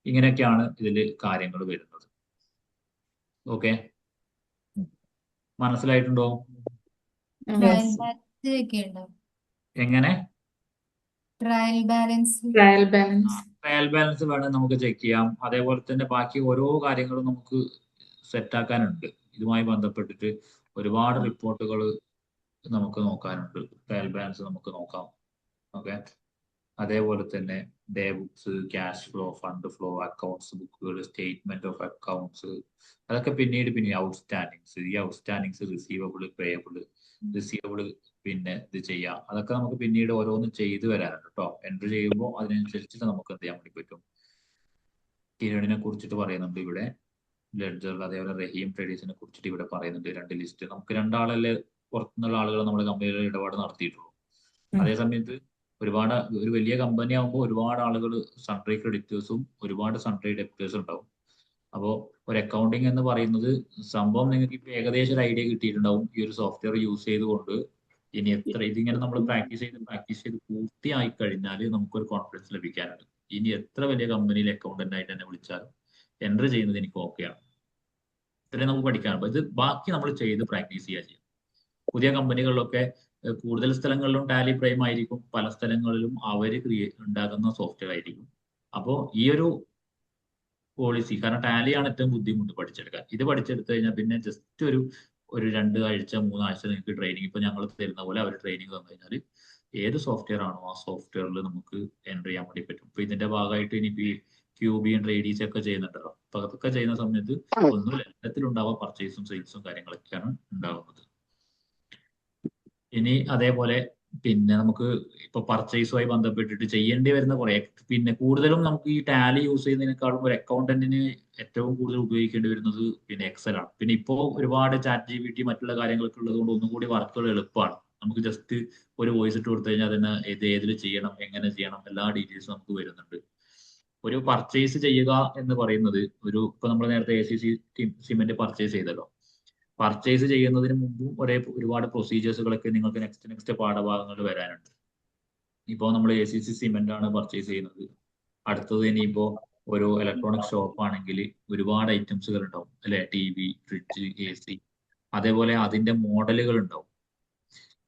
ഇങ്ങനെയൊക്കെയാണ് ഇതിൽ കാര്യങ്ങൾ വരുന്നത്. ഓക്കെ, മനസ്സിലായിട്ടുണ്ടോ? ട്രയൽ ബാലൻസ് ഒക്കെ ഉണ്ടോ? എങ്ങനെ ട്രയൽ ബാലൻസ് ട്രയൽ ബാലൻസ് വേണം നമുക്ക് ചെക്ക് ചെയ്യാം. അതേപോലെ തന്നെ ബാക്കി ഓരോ കാര്യങ്ങളും നമുക്ക് സെറ്റ് ആക്കാനുണ്ട്. ഇതുമായി ബന്ധപ്പെട്ടിട്ട് ഒരുപാട് റിപ്പോർട്ടുകൾ നമുക്ക് നോക്കാനുണ്ട്. ട്രയൽ ബാലൻസ് നമുക്ക് നോക്കാം. ഓക്കെ, അതേപോലെ തന്നെ day books, cash flow, fund flow, accounts ബുക്കുകൾ, സ്റ്റേറ്റ്മെന്റ് ഓഫ് അക്കൗണ്ട്സ്, അതൊക്കെ പിന്നീട് ഔട്ട്സ്റ്റാൻഡിങ്സ്, ഈ ഔട്ട്സ്റ്റാൻഡിങ്സ് റിസീവബിൾ, റിസീവബിൾ പിന്നെ ഇത് ചെയ്യാം. അതൊക്കെ നമുക്ക് പിന്നീട് ഓരോന്നും ചെയ്തു വരാനുണ്ട് കേട്ടോ. എൻട്രി ചെയ്യുമ്പോൾ അതിനനുസരിച്ചിട്ട് നമുക്ക് എന്ത് ചെയ്യാൻ വേണ്ടി പറ്റും. കിരണിനെ കുറിച്ചിട്ട് പറയുന്നുണ്ട് ഇവിടെ ലെഡ്ജറിൽ, അതേപോലെ റഹീം ട്രേഡേഴ്സിനെ കുറിച്ചിട്ട് ഇവിടെ പറയുന്നുണ്ട്. 2 ലിസ്റ്റ്. നമുക്ക് 2 ആളല്ലേ പുറത്തുനിന്നുള്ള ആളുകൾ നമ്മുടെ കമ്പനിയിൽ ഇടപാട് നടത്തിയിട്ടുള്ളൂ. അതേസമയത്ത് ഒരു വലിയ കമ്പനി ആകുമ്പോൾ ഒരുപാട് ആളുകൾ സൺട്രി ക്രെഡിറ്റേഴ്സും ഒരുപാട് സൺട്രി ഡെപ്റ്റേഴ്സും ഉണ്ടാവും. അപ്പോൾ ഒരു അക്കൗണ്ടിങ് എന്ന് പറയുന്നത് സംഭവം നിങ്ങൾക്ക് ഇപ്പൊ ഏകദേശം ഒരു ഐഡിയ കിട്ടിയിട്ടുണ്ടാവും. ഈ ഒരു സോഫ്റ്റ്വെയർ യൂസ് ചെയ്തുകൊണ്ട് ഇനി ഇതിങ്ങനെ നമ്മൾ പ്രാക്ടീസ് ചെയ്ത് പൂർത്തിയായി കഴിഞ്ഞാൽ നമുക്കൊരു കോൺഫിഡൻസ് ലഭിക്കാനുണ്ട്. ഇനി എത്ര വലിയ കമ്പനിയിൽ അക്കൗണ്ടന്റ് ആയിട്ട് എന്നെ വിളിച്ചാലും എൻട്രി ചെയ്യുന്നത് എനിക്ക് ഓക്കെയാണ്. ഇത്രയും നമുക്ക് പഠിക്കാനുണ്ട്. ഇത് ബാക്കി നമ്മൾ ചെയ്ത് പ്രാക്ടീസ് ചെയ്യാം. പുതിയ കമ്പനികളിലൊക്കെ കൂടുതൽ സ്ഥലങ്ങളിലും ടാലി പ്രൈം ആയിരിക്കും, പല സ്ഥലങ്ങളിലും അവര് ഉണ്ടാക്കുന്ന സോഫ്റ്റ്വെയർ ആയിരിക്കും. അപ്പോൾ ഈ ഒരു പോളിസി, കാരണം ടാലിയാണ് ഏറ്റവും ബുദ്ധിമുട്ട് പഠിച്ചെടുക്കാൻ. ഇത് പഠിച്ചെടുത്തു കഴിഞ്ഞാൽ പിന്നെ ജസ്റ്റ് ഒരു 2 ആഴ്ച 3 ആഴ്ച നിങ്ങൾക്ക് ട്രെയിനിങ്, ഇപ്പൊ ഞങ്ങൾ തരുന്ന പോലെ അവർ ട്രെയിനിങ് തന്നു കഴിഞ്ഞാൽ ഏത് സോഫ്റ്റ്വെയർ ആണോ ആ സോഫ്റ്റ്വെയറിൽ നമുക്ക് എൻട്രി ചെയ്യാൻ വേണ്ടി പറ്റും. ഇപ്പൊ ഇതിന്റെ ഭാഗമായിട്ട് ഇനി ക്യൂബിയും ട്രേഡീസ് ഒക്കെ ചെയ്യുന്നുണ്ടല്ലോ. അപ്പൊ അതൊക്കെ ചെയ്യുന്ന സമയത്ത് ഒന്നുമില്ല, എല്ലാത്തിലുണ്ടാവുക പർച്ചേസും സെയിൽസും കാര്യങ്ങളൊക്കെയാണ് ഉണ്ടാവുന്നത്. ഇനി അതേപോലെ പിന്നെ നമുക്ക് ഇപ്പൊ പർച്ചേസുമായി ബന്ധപ്പെട്ടിട്ട് ചെയ്യേണ്ടി വരുന്ന കുറെ, പിന്നെ കൂടുതലും നമുക്ക് ഈ ടാലി യൂസ് ചെയ്യുന്നതിനേക്കാളും ഒരു അക്കൗണ്ടന്റിന് ഏറ്റവും കൂടുതൽ ഉപയോഗിക്കേണ്ടി വരുന്നത് പിന്നെ എക്സൽ ആണ്. പിന്നെ ഇപ്പോ ഒരുപാട് ചാറ്റ് GPT മറ്റുള്ള കാര്യങ്ങളൊക്കെ ഉള്ളത് കൊണ്ട് ഒന്നും കൂടി വർക്കുകൾ എളുപ്പമാണ്. നമുക്ക് ജസ്റ്റ് ഒരു വോയിസ് ഇട്ട് കൊടുത്തു കഴിഞ്ഞാൽ അതിന് ഏതിൽ ചെയ്യണം, എങ്ങനെ ചെയ്യണം, എല്ലാ ഡീറ്റെയിൽസും നമുക്ക് വരുന്നുണ്ട്. ഒരു പർച്ചേസ് ചെയ്യുക എന്ന് പറയുന്നത് ഇപ്പൊ നമ്മൾ നേരത്തെ ACC സിമെന്റ് പർച്ചേസ് ചെയ്തല്ലോ. പർച്ചേസ് ചെയ്യുന്നതിന് മുമ്പും ഒരുപാട് പ്രൊസീജിയേഴ്സുകളൊക്കെ നിങ്ങൾക്ക് നെക്സ്റ്റ് പാഠഭാഗങ്ങളിൽ വരാനുണ്ട്. ഇപ്പോൾ നമ്മൾ ACC സിമെന്റ് ആണ് പർച്ചേസ് ചെയ്യുന്നത്. അടുത്തത് ഇനിയിപ്പോ ഒരു ഇലക്ട്രോണിക് ഷോപ്പ് ആണെങ്കിൽ ഒരുപാട് ഐറ്റംസുകൾ ഉണ്ടാവും അല്ലെ, TV, ഫ്രിഡ്ജ്, AC. അതേപോലെ അതിന്റെ മോഡലുകൾ ഉണ്ടാവും,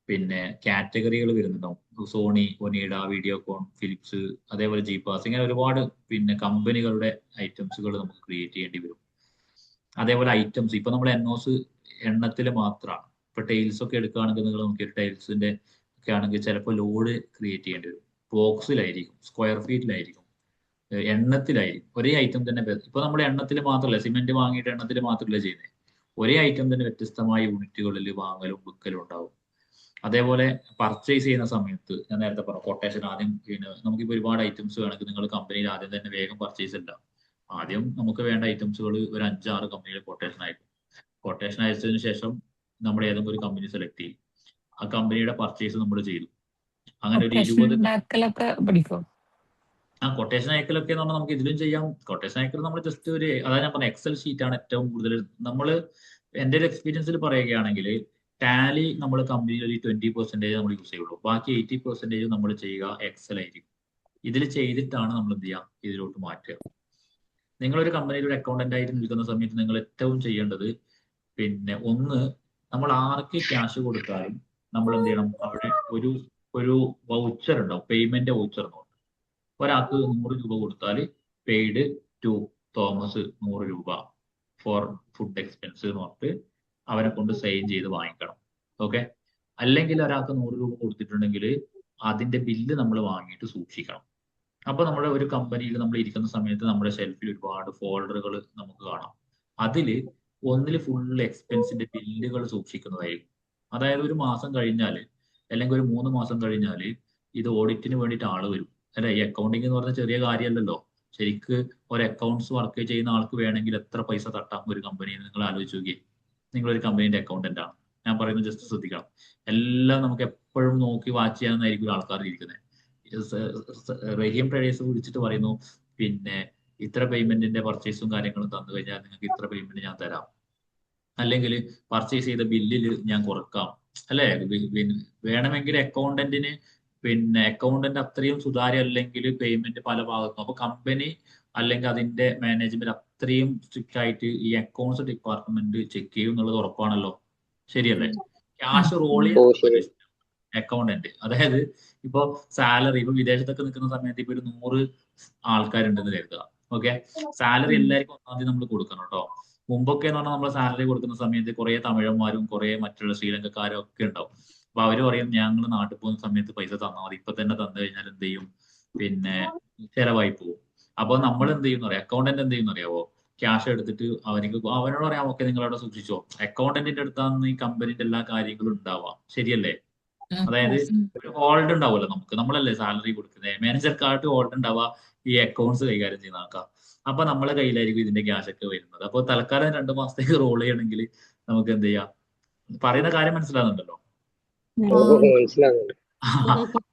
പിന്നെ കാറ്റഗറികൾ വരുന്നുണ്ടാവും. സോണി, ഒനീഡ, വീഡിയോകോൺ, ഫിലിപ്സ്, അതേപോലെ ജീപാസ്, ഇങ്ങനെ ഒരുപാട് പിന്നെ കമ്പനികളുടെ ഐറ്റംസുകൾ നമുക്ക് ക്രിയേറ്റ് ചെയ്യേണ്ടി വരും. അതേപോലെ ഐറ്റംസ് ഇപ്പൊ നമ്മൾ NOS എണ്ണത്തിൽ മാത്രമാണ്. ഇപ്പൊ ടൈൽസ് ഒക്കെ എടുക്കുകയാണെങ്കിൽ നിങ്ങൾ നോക്കിയിട്ട് ടൈൽസിന്റെ ഒക്കെ ആണെങ്കിൽ ചിലപ്പോൾ ലോഡ് ക്രിയേറ്റ് ചെയ്യേണ്ടി വരും. ബോക്സിലായിരിക്കും, സ്ക്വയർ ഫീറ്റിലായിരിക്കും, എണ്ണത്തിലായിരിക്കും. ഒരേ ഐറ്റം തന്നെ ഇപ്പൊ നമ്മൾ എണ്ണത്തിൽ മാത്രമല്ല, സിമെന്റ് വാങ്ങിയിട്ട് എണ്ണത്തിൽ മാത്രമല്ല ചെയ്യുന്നത്. ഒരേ ഐറ്റം തന്നെ വ്യത്യസ്തമായ യൂണിറ്റുകളിൽ വാങ്ങലും വിൽക്കലും ഉണ്ടാവും. അതേപോലെ പർച്ചേസ് ചെയ്യുന്ന സമയത്ത് ഞാൻ നേരത്തെ പറഞ്ഞു കൊട്ടേഷൻ ആദ്യം, പിന്നെ നമുക്കിപ്പോൾ ഒരുപാട് ഐറ്റംസ് വേണമെങ്കിൽ നിങ്ങൾ കമ്പനിയിൽ ആദ്യം തന്നെ വേഗം പർച്ചേസ് ഉണ്ടാവും. ആദ്യം നമുക്ക് വേണ്ട ഐറ്റംസുകൾ ഒരു 5-6 കമ്പനിയിൽ കൊട്ടേഷൻ അയക്കും. കൊട്ടേഷൻ അയച്ചതിന് ശേഷം നമ്മൾ ഏതെങ്കിലും ഒരു കമ്പനി സെലക്ട് ചെയ്യും. ആ കമ്പനിയുടെ പർച്ചേസ് നമ്മൾ ചെയ്തു. അങ്ങനെ ഒരു 20 പഠിക്കും. കൊട്ടേഷൻ അയക്കലൊക്കെ എന്ന് പറഞ്ഞാൽ നമുക്ക് ഇതിലും ചെയ്യാം. കൊട്ടേഷൻ അയക്കൽ നമ്മൾ ജസ്റ്റ് അതാണ് ഞാൻ പറഞ്ഞ എക്സൽ ഷീറ്റ് ആണ് ഏറ്റവും കൂടുതൽ. എൻ്റെ ഒരു എക്സ്പീരിയൻസിൽ പറയുകയാണെങ്കിൽ ടാലി നമ്മൾ കമ്പനിയിൽ ഒരു 20% നമ്മൾ യൂസ് ചെയ്യുള്ളൂ. ബാക്കി 80% നമ്മൾ ചെയ്യുക എക്സൽ ആയിരിക്കും. ഇതിൽ ചെയ്തിട്ടാണ് നമ്മൾ എന്ത് ചെയ്യുക, ഇതിലോട്ട് മാറ്റുക. നിങ്ങളൊരു കമ്പനിയിൽ ഒരു അക്കൗണ്ടന്റ് ആയിട്ട് നിൽക്കുന്ന സമയത്ത് നിങ്ങൾ ഏറ്റവും ചെയ്യേണ്ടത് പിന്നെ നമ്മൾ ആർക്ക് ക്യാഷ് കൊടുത്താലും നമ്മൾ എന്ത് ചെയ്യണം, അവിടെ ഒരു വൗച്ചർ ഉണ്ടാവും, പേയ്മെന്റ് വൗച്ചർ എന്ന് പറഞ്ഞു. ഒരാൾക്ക് 100 രൂപ കൊടുത്താൽ പെയ്ഡ് ടു തോമസ് 100 രൂപ ഫോർ ഫുഡ് എക്സ്പെൻസ് എന്ന് പറഞ്ഞിട്ട് അവനെ കൊണ്ട് സൈൻ ചെയ്ത് വാങ്ങിക്കണം. ഓക്കെ, അല്ലെങ്കിൽ ഒരാൾക്ക് 100 രൂപ കൊടുത്തിട്ടുണ്ടെങ്കിൽ അതിന്റെ ബില്ല് നമ്മൾ വാങ്ങിയിട്ട് സൂക്ഷിക്കണം. അപ്പൊ നമ്മുടെ ഒരു കമ്പനിയിൽ നമ്മൾ ഇരിക്കുന്ന സമയത്ത് നമ്മുടെ ഷെൽഫിൽ ഒരുപാട് ഫോൾഡറുകൾ നമുക്ക് കാണാം. അതില് ഒന്നിൽ ഫുൾ എക്സ്പെൻസിന്റെ ബില്ലുകൾ സൂക്ഷിക്കുന്നതായിരിക്കും. അതായത് ഒരു മാസം കഴിഞ്ഞാല് അല്ലെങ്കിൽ ഒരു 3 മാസം കഴിഞ്ഞാല് ഇത് ഓഡിറ്റിന് വേണ്ടിയിട്ട് ആള് വരും. അല്ലെ, ഈ അക്കൗണ്ടിങ് എന്ന് പറഞ്ഞ ചെറിയ കാര്യമല്ലല്ലോ. ശരിക്ക് ഒരു അക്കൗണ്ട്സ് വർക്ക് ചെയ്യുന്ന ആൾക്ക് വേണമെങ്കിൽ എത്ര പൈസ തട്ടാം ഒരു കമ്പനിയിൽ. നിങ്ങൾ ആലോചിച്ച് നോക്കിയേ. നിങ്ങളൊരു കമ്പനീന്റെ അക്കൗണ്ടന്റ് ആണ്. ഞാൻ പറയുന്നത് ജസ്റ്റ് ശ്രദ്ധിക്കണം. എല്ലാം നമുക്ക് എപ്പോഴും നോക്കി വാച്ച് ചെയ്യാനായിരിക്കും ആൾക്കാർ ഇരിക്കുന്നത്. റഹീം ട്രേഡേഴ്സ് വിളിച്ചിട്ട് പറയുന്നു, പിന്നെ ഇത്ര പേയ്മെന്റിന്റെ പർച്ചേസും കാര്യങ്ങളും തന്നു കഴിഞ്ഞാൽ നിങ്ങൾക്ക് ഇത്ര പേയ്മെന്റ് ഞാൻ തരാം, അല്ലെങ്കിൽ പർച്ചേസ് ചെയ്ത ബില്ലിൽ ഞാൻ കുറക്കാം, അല്ലെ. വേണമെങ്കിൽ അക്കൗണ്ടന്റിന് അക്കൗണ്ടന്റ് അത്രയും സുതാര്യ അല്ലെങ്കിൽ പേയ്മെന്റ് പല ഭാഗത്തും. അപ്പൊ കമ്പനി അല്ലെങ്കിൽ അതിന്റെ മാനേജ്മെന്റ് അത്രയും സ്ട്രിക്റ്റ് ആയിട്ട് ഈ അക്കൗണ്ട്സ് ഡിപ്പാർട്ട്മെന്റ് ചെക്ക് ചെയ്യും എന്നുള്ളത് ഉറപ്പാണല്ലോ. ശരിയല്ലേ? ക്യാഷ് റോൾ ചെയ്യാൻ അക്കൗണ്ടന്റ്, അതായത് ഇപ്പൊ സാലറി, ഇപ്പൊ വിദേശത്തൊക്കെ നിൽക്കുന്ന സമയത്ത് ഇപ്പൊ ഒരു 100 ആൾക്കാരുണ്ടെന്ന് കരുതുക. ഓക്കെ, സാലറി എല്ലാവർക്കും ഒന്നാം നമ്മൾ കൊടുക്കണം കേട്ടോ. മുമ്പൊക്കെ എന്ന് പറഞ്ഞാൽ നമ്മൾ സാലറി കൊടുക്കുന്ന സമയത്ത് കുറെ തമിഴന്മാരും കുറെ മറ്റുള്ള ശ്രീലങ്കക്കാരും ഒക്കെ ഉണ്ടാവും. അപ്പൊ അവര് പറയും ഞങ്ങൾ നാട്ടിൽ പോകുന്ന സമയത്ത് പൈസ തന്നാൽ മതി, ഇപ്പൊ തന്നെ തന്നു കഴിഞ്ഞാൽ എന്ത് ചെയ്യും, ചെലവായി പോകും. അപ്പൊ നമ്മൾ എന്ത് ചെയ്യുന്ന പറയാം, അക്കൗണ്ടന്റ് എന്ത് ചെയ്യുന്ന അറിയാവോ, ക്യാഷ് എടുത്തിട്ട് അവനോട് പറയാം, ഓക്കെ നിങ്ങൾ അവിടെ സൂക്ഷിച്ചോ. അക്കൗണ്ടന്റിന്റെ അടുത്താണ് ഈ കമ്പനിന്റെ എല്ലാ കാര്യങ്ങളും ഉണ്ടാവാം. ശരിയല്ലേ? അതായത് ഒരു ഹോൾഡ് ഉണ്ടാവുമല്ലോ നമുക്ക്, നമ്മളല്ലേ സാലറി കൊടുക്കുന്നത്, മാനേജർക്കായിട്ട് ഹോൾഡ് ഉണ്ടാവുക ഈ അക്കൗണ്ട്സ് കൈകാര്യം ചെയ്യുന്ന ആൾക്കാർ. അപ്പൊ നമ്മളെ കയ്യിലായിരിക്കും ഇതിന്റെ ക്യാഷ് ഒക്കെ വരുന്നത്. അപ്പൊ തൽക്കാലം 2 മാസത്തേക്ക് റോൾ ചെയ്യണമെങ്കിൽ നമുക്ക് എന്ത് ചെയ്യാം, പറയുന്ന കാര്യം മനസ്സിലാകുന്നുണ്ടല്ലോ.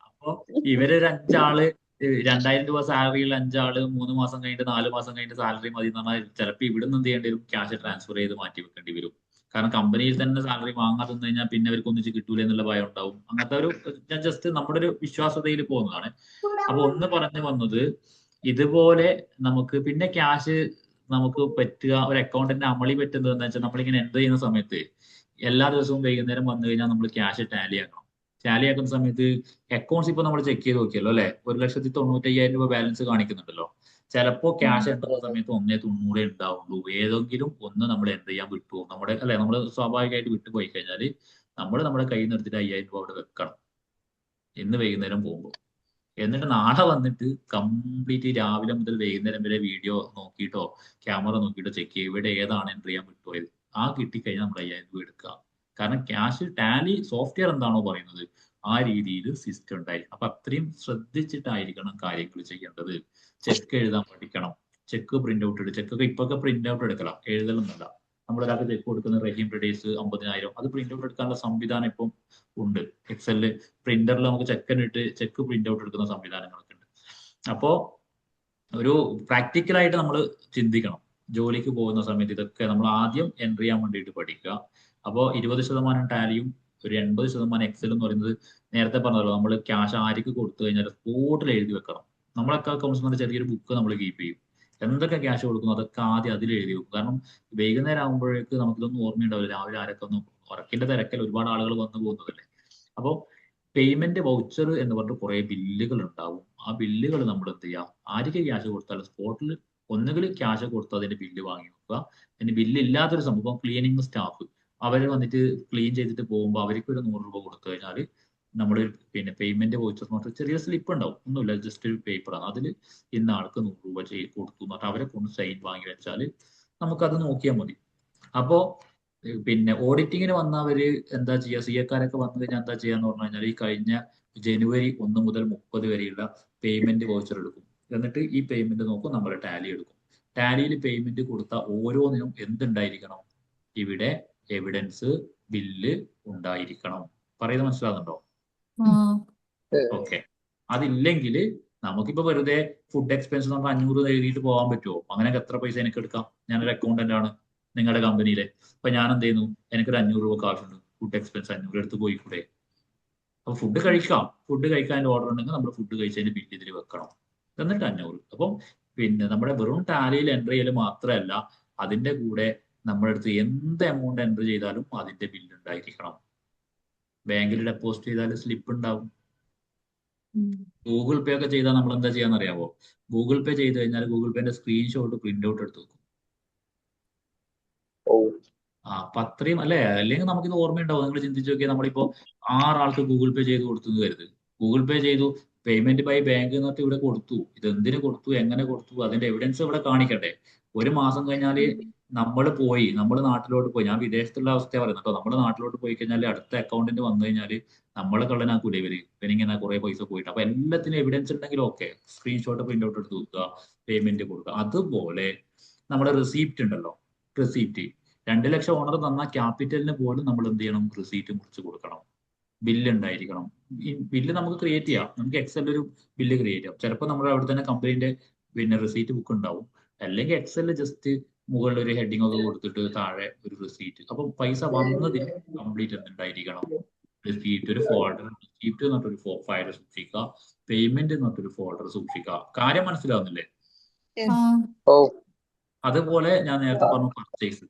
അപ്പൊ ഇവര് ഒരു 5 ആള് 2000 രൂപ സാലറിയിൽ 5 ആള് 3 മാസം കഴിഞ്ഞിട്ട് 4 മാസം കഴിഞ്ഞിട്ട് സാലറി മതി എന്ന് പറഞ്ഞാൽ ചിലപ്പോൾ ഇവിടുന്ന് എന്ത് ചെയ്യേണ്ടി വരും, ക്യാഷ് ട്രാൻസ്ഫർ ചെയ്ത് മാറ്റി വെക്കേണ്ടി വരും. കാരണം കമ്പനിയിൽ തന്നെ സാലറി വാങ്ങാതെ നിന്ന് കഴിഞ്ഞാൽ പിന്നെ അവർക്ക് ഒന്നിച്ച് കിട്ടൂല എന്നുള്ള ഭയം ഉണ്ടാവും. അങ്ങനത്തെ ഒരു, ഞാൻ ജസ്റ്റ് നമ്മുടെ ഒരു വിശ്വാസതയിൽ പോകുന്നതാണ്. അപ്പൊ ഒന്ന് പറഞ്ഞു വന്നത്, ഇതുപോലെ നമുക്ക് പിന്നെ ക്യാഷ് നമുക്ക് പറ്റുക, ഒരു അക്കൗണ്ടന്റ് അമളി പറ്റുന്നത് എന്താ വെച്ചാൽ നമ്മളിങ്ങനെ എൻ്റർ ചെയ്യുന്ന സമയത്ത് എല്ലാ ദിവസവും വൈകുന്നേരം വന്നു കഴിഞ്ഞാൽ നമ്മൾ ക്യാഷ് ടാലി ആക്കണം. ടാലി ആക്കുന്ന സമയത്ത് അക്കൗണ്ട്സ് ഇപ്പൊ നമ്മൾ ചെക്ക് ചെയ്ത് നോക്കിയല്ലോ അല്ലെ, 1,95,000 രൂപ ബാലൻസ് കാണിക്കുന്നുണ്ടല്ലോ. ചിലപ്പോ ക്യാഷ് എൻ്റർ ചെയ്യുന്ന സമയത്ത് 1,90 ഉണ്ടാവുള്ളൂ. ഏതെങ്കിലും ഒന്ന് നമ്മൾ എന്ത് ചെയ്യാൻ വിട്ടുപോകും, നമ്മുടെ അല്ലെ, നമ്മൾ സ്വാഭാവികമായിട്ട് വിട്ടുപോയി കഴിഞ്ഞാൽ നമ്മുടെ കയ്യിൽ നിന്ന് എടുത്തിട്ട് 5,000 രൂപ അവിടെ വെക്കണം ഇന്ന് വൈകുന്നേരം പോകുമ്പോൾ. എന്നിട്ട് നാളെ വന്നിട്ട് കംപ്ലീറ്റ് രാവിലെ മുതൽ വൈകുന്നേരം വരെ വീഡിയോ നോക്കിയിട്ടോ ക്യാമറ നോക്കിയിട്ടോ ചെക്ക് ചെയ്യും, ഇവിടെ ഏതാണ് എൻ്റർ ചെയ്യാൻ വിട്ടുപോയത്. ആ കിട്ടിക്കഴിഞ്ഞാൽ നമ്മൾ 5,000 രൂപ എടുക്കുക. കാരണം ക്യാഷ് ടാലി സോഫ്റ്റ്വെയർ എന്താണോ പറയുന്നത് ആ രീതിയിൽ സിസ്റ്റം ഉണ്ടായിരിക്കും. അപ്പൊ അത്രയും ശ്രദ്ധിച്ചിട്ടായിരിക്കണം കാര്യങ്ങൾ ചെയ്യേണ്ടത്. ചെക്ക് എഴുതാൻ പഠിക്കണം. ചെക്ക് പ്രിന്റ് ഔട്ട് എടുക്കും. ചെക്കൊക്കെ ഇപ്പൊക്കെ പ്രിന്റ് ഔട്ട് എടുക്കണം, എഴുതലൊന്നുമല്ല. നമ്മളൊരാൾക്ക് ചെക്ക് കൊടുക്കുന്ന റഹീം ട്രേഡേഴ്സ് 50,000, അത് പ്രിന്റ് ഔട്ട് എടുക്കാനുള്ള സംവിധാനം ഇപ്പം ഉണ്ട്. എക്സലില് പ്രിന്ററിൽ നമുക്ക് ചെക്ക് പ്രിന്റ് ഔട്ട് എടുക്കുന്ന സംവിധാനങ്ങളൊക്കെ ഉണ്ട്. അപ്പോ ഒരു പ്രാക്ടിക്കലായിട്ട് നമ്മൾ ചിന്തിക്കണം. ജോലിക്ക് പോകുന്ന സമയത്ത് ഇതൊക്കെ നമ്മൾ ആദ്യം എൻ്റർ ചെയ്യാൻ വേണ്ടിയിട്ട് പഠിക്കുക. അപ്പോൾ 20% ടാലിയും ഒരു 80% എക്സൽ എന്ന് പറയുന്നത് നേരത്തെ പറഞ്ഞല്ലോ, നമ്മൾ ക്യാഷ് ആർക്ക് കൊടുത്തു കഴിഞ്ഞാൽ സ്പോട്ടിൽ എഴുതി വെക്കണം. നമ്മളൊക്കെ അക്കൗണ്ട്സ് ചെറിയൊരു ബുക്ക് നമ്മൾ കീപ്പ് ചെയ്യും. എന്തൊക്കെ ക്യാഷ് കൊടുക്കുന്നു അതൊക്കെ ആദ്യം അതിൽ എഴുതി വെക്കും. കാരണം വൈകുന്നേരം ആകുമ്പോഴേക്ക് നമുക്കിതൊന്നും ഓർമ്മയുണ്ടാവില്ല. രാവിലെ ആരൊക്കെ ഒന്നും ഉറക്കിന്റെ തിരക്കൽ ഒരുപാട് ആളുകൾ വന്നു പോകുന്നതല്ലേ. അപ്പോൾ പേയ്മെന്റ് വൗച്ചർ എന്ന് പറഞ്ഞിട്ട് കുറെ ബില്ലുകൾ ഉണ്ടാവും. ആ ബില്ലുകൾ നമ്മൾ എന്ത് ചെയ്യുക, ആർക്ക് ക്യാഷ് കൊടുത്താൽ സ്പോട്ടിൽ ഒന്നുകിൽ ക്യാഷ് കൊടുത്ത് അതിന്റെ ബില്ല് വാങ്ങി വെക്കുക. അതിന് ബില്ല് ഇല്ലാത്തൊരു സംഭവം, ക്ലീനിങ് സ്റ്റാഫ് അവർ വന്നിട്ട് ക്ലീൻ ചെയ്തിട്ട് പോകുമ്പോൾ അവർക്ക് ഒരു 100 രൂപ കൊടുത്തു കഴിഞ്ഞാൽ നമ്മൾ പേയ്മെന്റ് വൗച്ചർ എന്ന് പറഞ്ഞിട്ട് ചെറിയ സ്ലിപ്പ് ഉണ്ടാവും, ഒന്നുമില്ല, ജസ്റ്റ് ഒരു പേപ്പറാണ്. അതിൽ ഇന്ന ആൾക്ക് 100 രൂപ കൊടുത്തു എന്നിട്ട് അവരെ കൊണ്ട് സൈൻ വാങ്ങി വെച്ചാൽ നമുക്കത് നോക്കിയാൽ മതി. അപ്പോ ഓഡിറ്റിങ്ങിന് വന്നവര് എന്താ ചെയ്യുക, സിഎക്കാരൊക്കെ വന്നു കഴിഞ്ഞാൽ എന്താ ചെയ്യാന്ന് പറഞ്ഞു കഴിഞ്ഞാൽ ഈ കഴിഞ്ഞ ജനുവരി 1 മുതൽ 30 വരെയുള്ള പേയ്മെന്റ് വൗച്ചർ എടുക്കും. എന്നിട്ട് ഈ പേയ്മെന്റ് നോക്കും, നമ്മൾ ടാലി എടുക്കും. ടാലിയിൽ പേയ്മെന്റ് കൊടുത്ത ഓരോന്നിനും എന്തുണ്ടായിരിക്കണം, ഇവിടെ എവിഡൻസ് ബില്ല് ഉണ്ടായിരിക്കണം. പറയുന്നത് മനസ്സിലാകുന്നുണ്ടോ? ഓക്കെ. അതില്ലെങ്കിൽ നമുക്കിപ്പോ വെറുതെ ഫുഡ് എക്സ്പെൻസ് നമ്മൾ 500 എഴുതിയിട്ട് പോകാൻ പറ്റുമോ? അങ്ങനെയൊക്കെ എത്ര പൈസ എനിക്ക് എടുക്കാം? ഞാനൊരു അക്കൗണ്ടന്റ് ആണ് നിങ്ങളുടെ കമ്പനിയിലെ. അപ്പൊ ഞാൻ എന്ത് ചെയ്യുന്നു, എനിക്കൊരു 500 രൂപ കാശുണ്ട്, ഫുഡ് എക്സ്പെൻസ് 500 എടുത്ത് പോയിക്കൂടെ? അപ്പൊ ഫുഡ് കഴിക്കാം, ഫുഡ് കഴിക്കാൻ ഓർഡർ ഉണ്ടെങ്കിൽ നമ്മൾ ഫുഡ് കഴിച്ചതിന്റെ ബില്ല് ഇതിൽ വെക്കണം, എന്നിട്ട് 500. അപ്പം നമ്മുടെ വെറും ടാലിയിൽ എൻ്റർ ചെയ്യൽ മാത്രമല്ല, അതിന്റെ കൂടെ നമ്മുടെ അടുത്ത് എന്ത് എമൗണ്ട് എൻ്റർ ചെയ്താലും അതിന്റെ ബില്ല് ഉണ്ടായിരിക്കണം. ബാങ്കിൽ ഡെപ്പോസിറ്റ് ചെയ്താൽ സ്ലിപ്പ് ഉണ്ടാവും. ഗൂഗിൾ പേ ഒക്കെ ചെയ്താൽ നമ്മൾ എന്താ ചെയ്യാന്ന് അറിയാമോ? ഗൂഗിൾ പേ ചെയ്ത് കഴിഞ്ഞാൽ ഗൂഗിൾ പേന്റെ സ്ക്രീൻഷോട്ട് പ്രിന്റ് ഔട്ട് എടുത്ത് വെക്കും. അപ്പൊ അത്രയും അല്ലേ, അല്ലെങ്കിൽ നമുക്കിത് ഓർമ്മയുണ്ടാവും. നിങ്ങൾ ചിന്തിച്ചു നോക്കിയാൽ നമ്മളിപ്പോ 6 ആൾക്ക് ഗൂഗിൾ പേ ചെയ്ത് കൊടുത്തു കരുത്, ഗൂഗിൾ പേ ചെയ്തു, പേയ്മെന്റ് ബൈ ബാങ്ക് എന്നിട്ട് ഇവിടെ കൊടുത്തു. ഇത് എന്തിനു കൊടുത്തു, എങ്ങനെ കൊടുത്തു, അതിന്റെ എവിഡൻസ് ഇവിടെ കാണിക്കട്ടെ. ഒരു മാസം കഴിഞ്ഞാൽ നമ്മൾ നാട്ടിലോട്ട് പോയി, ഞാൻ വിദേശത്തുള്ള അവസ്ഥ പറയുന്നത് കേട്ടോ, നമ്മുടെ നാട്ടിലോട്ട് പോയി കഴിഞ്ഞാൽ അടുത്ത അക്കൗണ്ടിന് വന്നു കഴിഞ്ഞാൽ നമ്മളെ കള്ളനാക്കൂലേ ഇവര്, ഇവനിങ്ങനെ കുറെ പൈസ പോയിട്ട്. അപ്പൊ എല്ലാത്തിനും എവിഡൻസ് ഉണ്ടെങ്കിൽ ഓക്കെ, സ്ക്രീൻഷോട്ട് പ്രിന്റ് ഔട്ട് എടുത്ത് വെക്കുക, പേയ്മെന്റ് കൊടുക്കുക. അതുപോലെ നമ്മുടെ റിസീപ്റ്റ് ഉണ്ടല്ലോ, റിസീപ്റ്റ് 2 ലക്ഷം ഓണർ തന്ന ക്യാപിറ്റലിന് പോലും നമ്മൾ എന്ത് ചെയ്യണം, റിസീറ്റ് മുറിച്ച് കൊടുക്കണം. ബില്ല് ഉണ്ടായിരിക്കണം. ഈ ബില്ല് നമുക്ക് ക്രിയേറ്റ് ചെയ്യാം, നമുക്ക് എക്സലിൽ ഒരു ബില്ല് ക്രിയേറ്റ് ചെയ്യാം. ചിലപ്പോൾ നമ്മുടെ അവിടെ തന്നെ കമ്പനീന്റെ റിസീറ്റ് ബുക്ക് ഉണ്ടാവും, അല്ലെങ്കിൽ എക്സലിൽ ജസ്റ്റ് മുകളിൽ ഒരു ഹെഡിങ് ഒക്കെ കൊടുത്തിട്ട് താഴെ ഒരു റിസീറ്റ്. അപ്പൊ പൈസ വന്നതിന് കംപ്ലീറ്റ് എന്തുണ്ടായിരിക്കണം, റിസീറ്റ്. ഒരു ഫോൾഡർ റിസീപ്റ്റ് എന്നിട്ടൊരു ഫയൽ സൂക്ഷിക്കുക, പേയ്മെന്റ് എന്നിട്ടൊരു ഫോൾഡർ സൂക്ഷിക്കുക. കാര്യം മനസ്സിലാവുന്നില്ലേ? അതുപോലെ ഞാൻ നേരത്തെ പറഞ്ഞു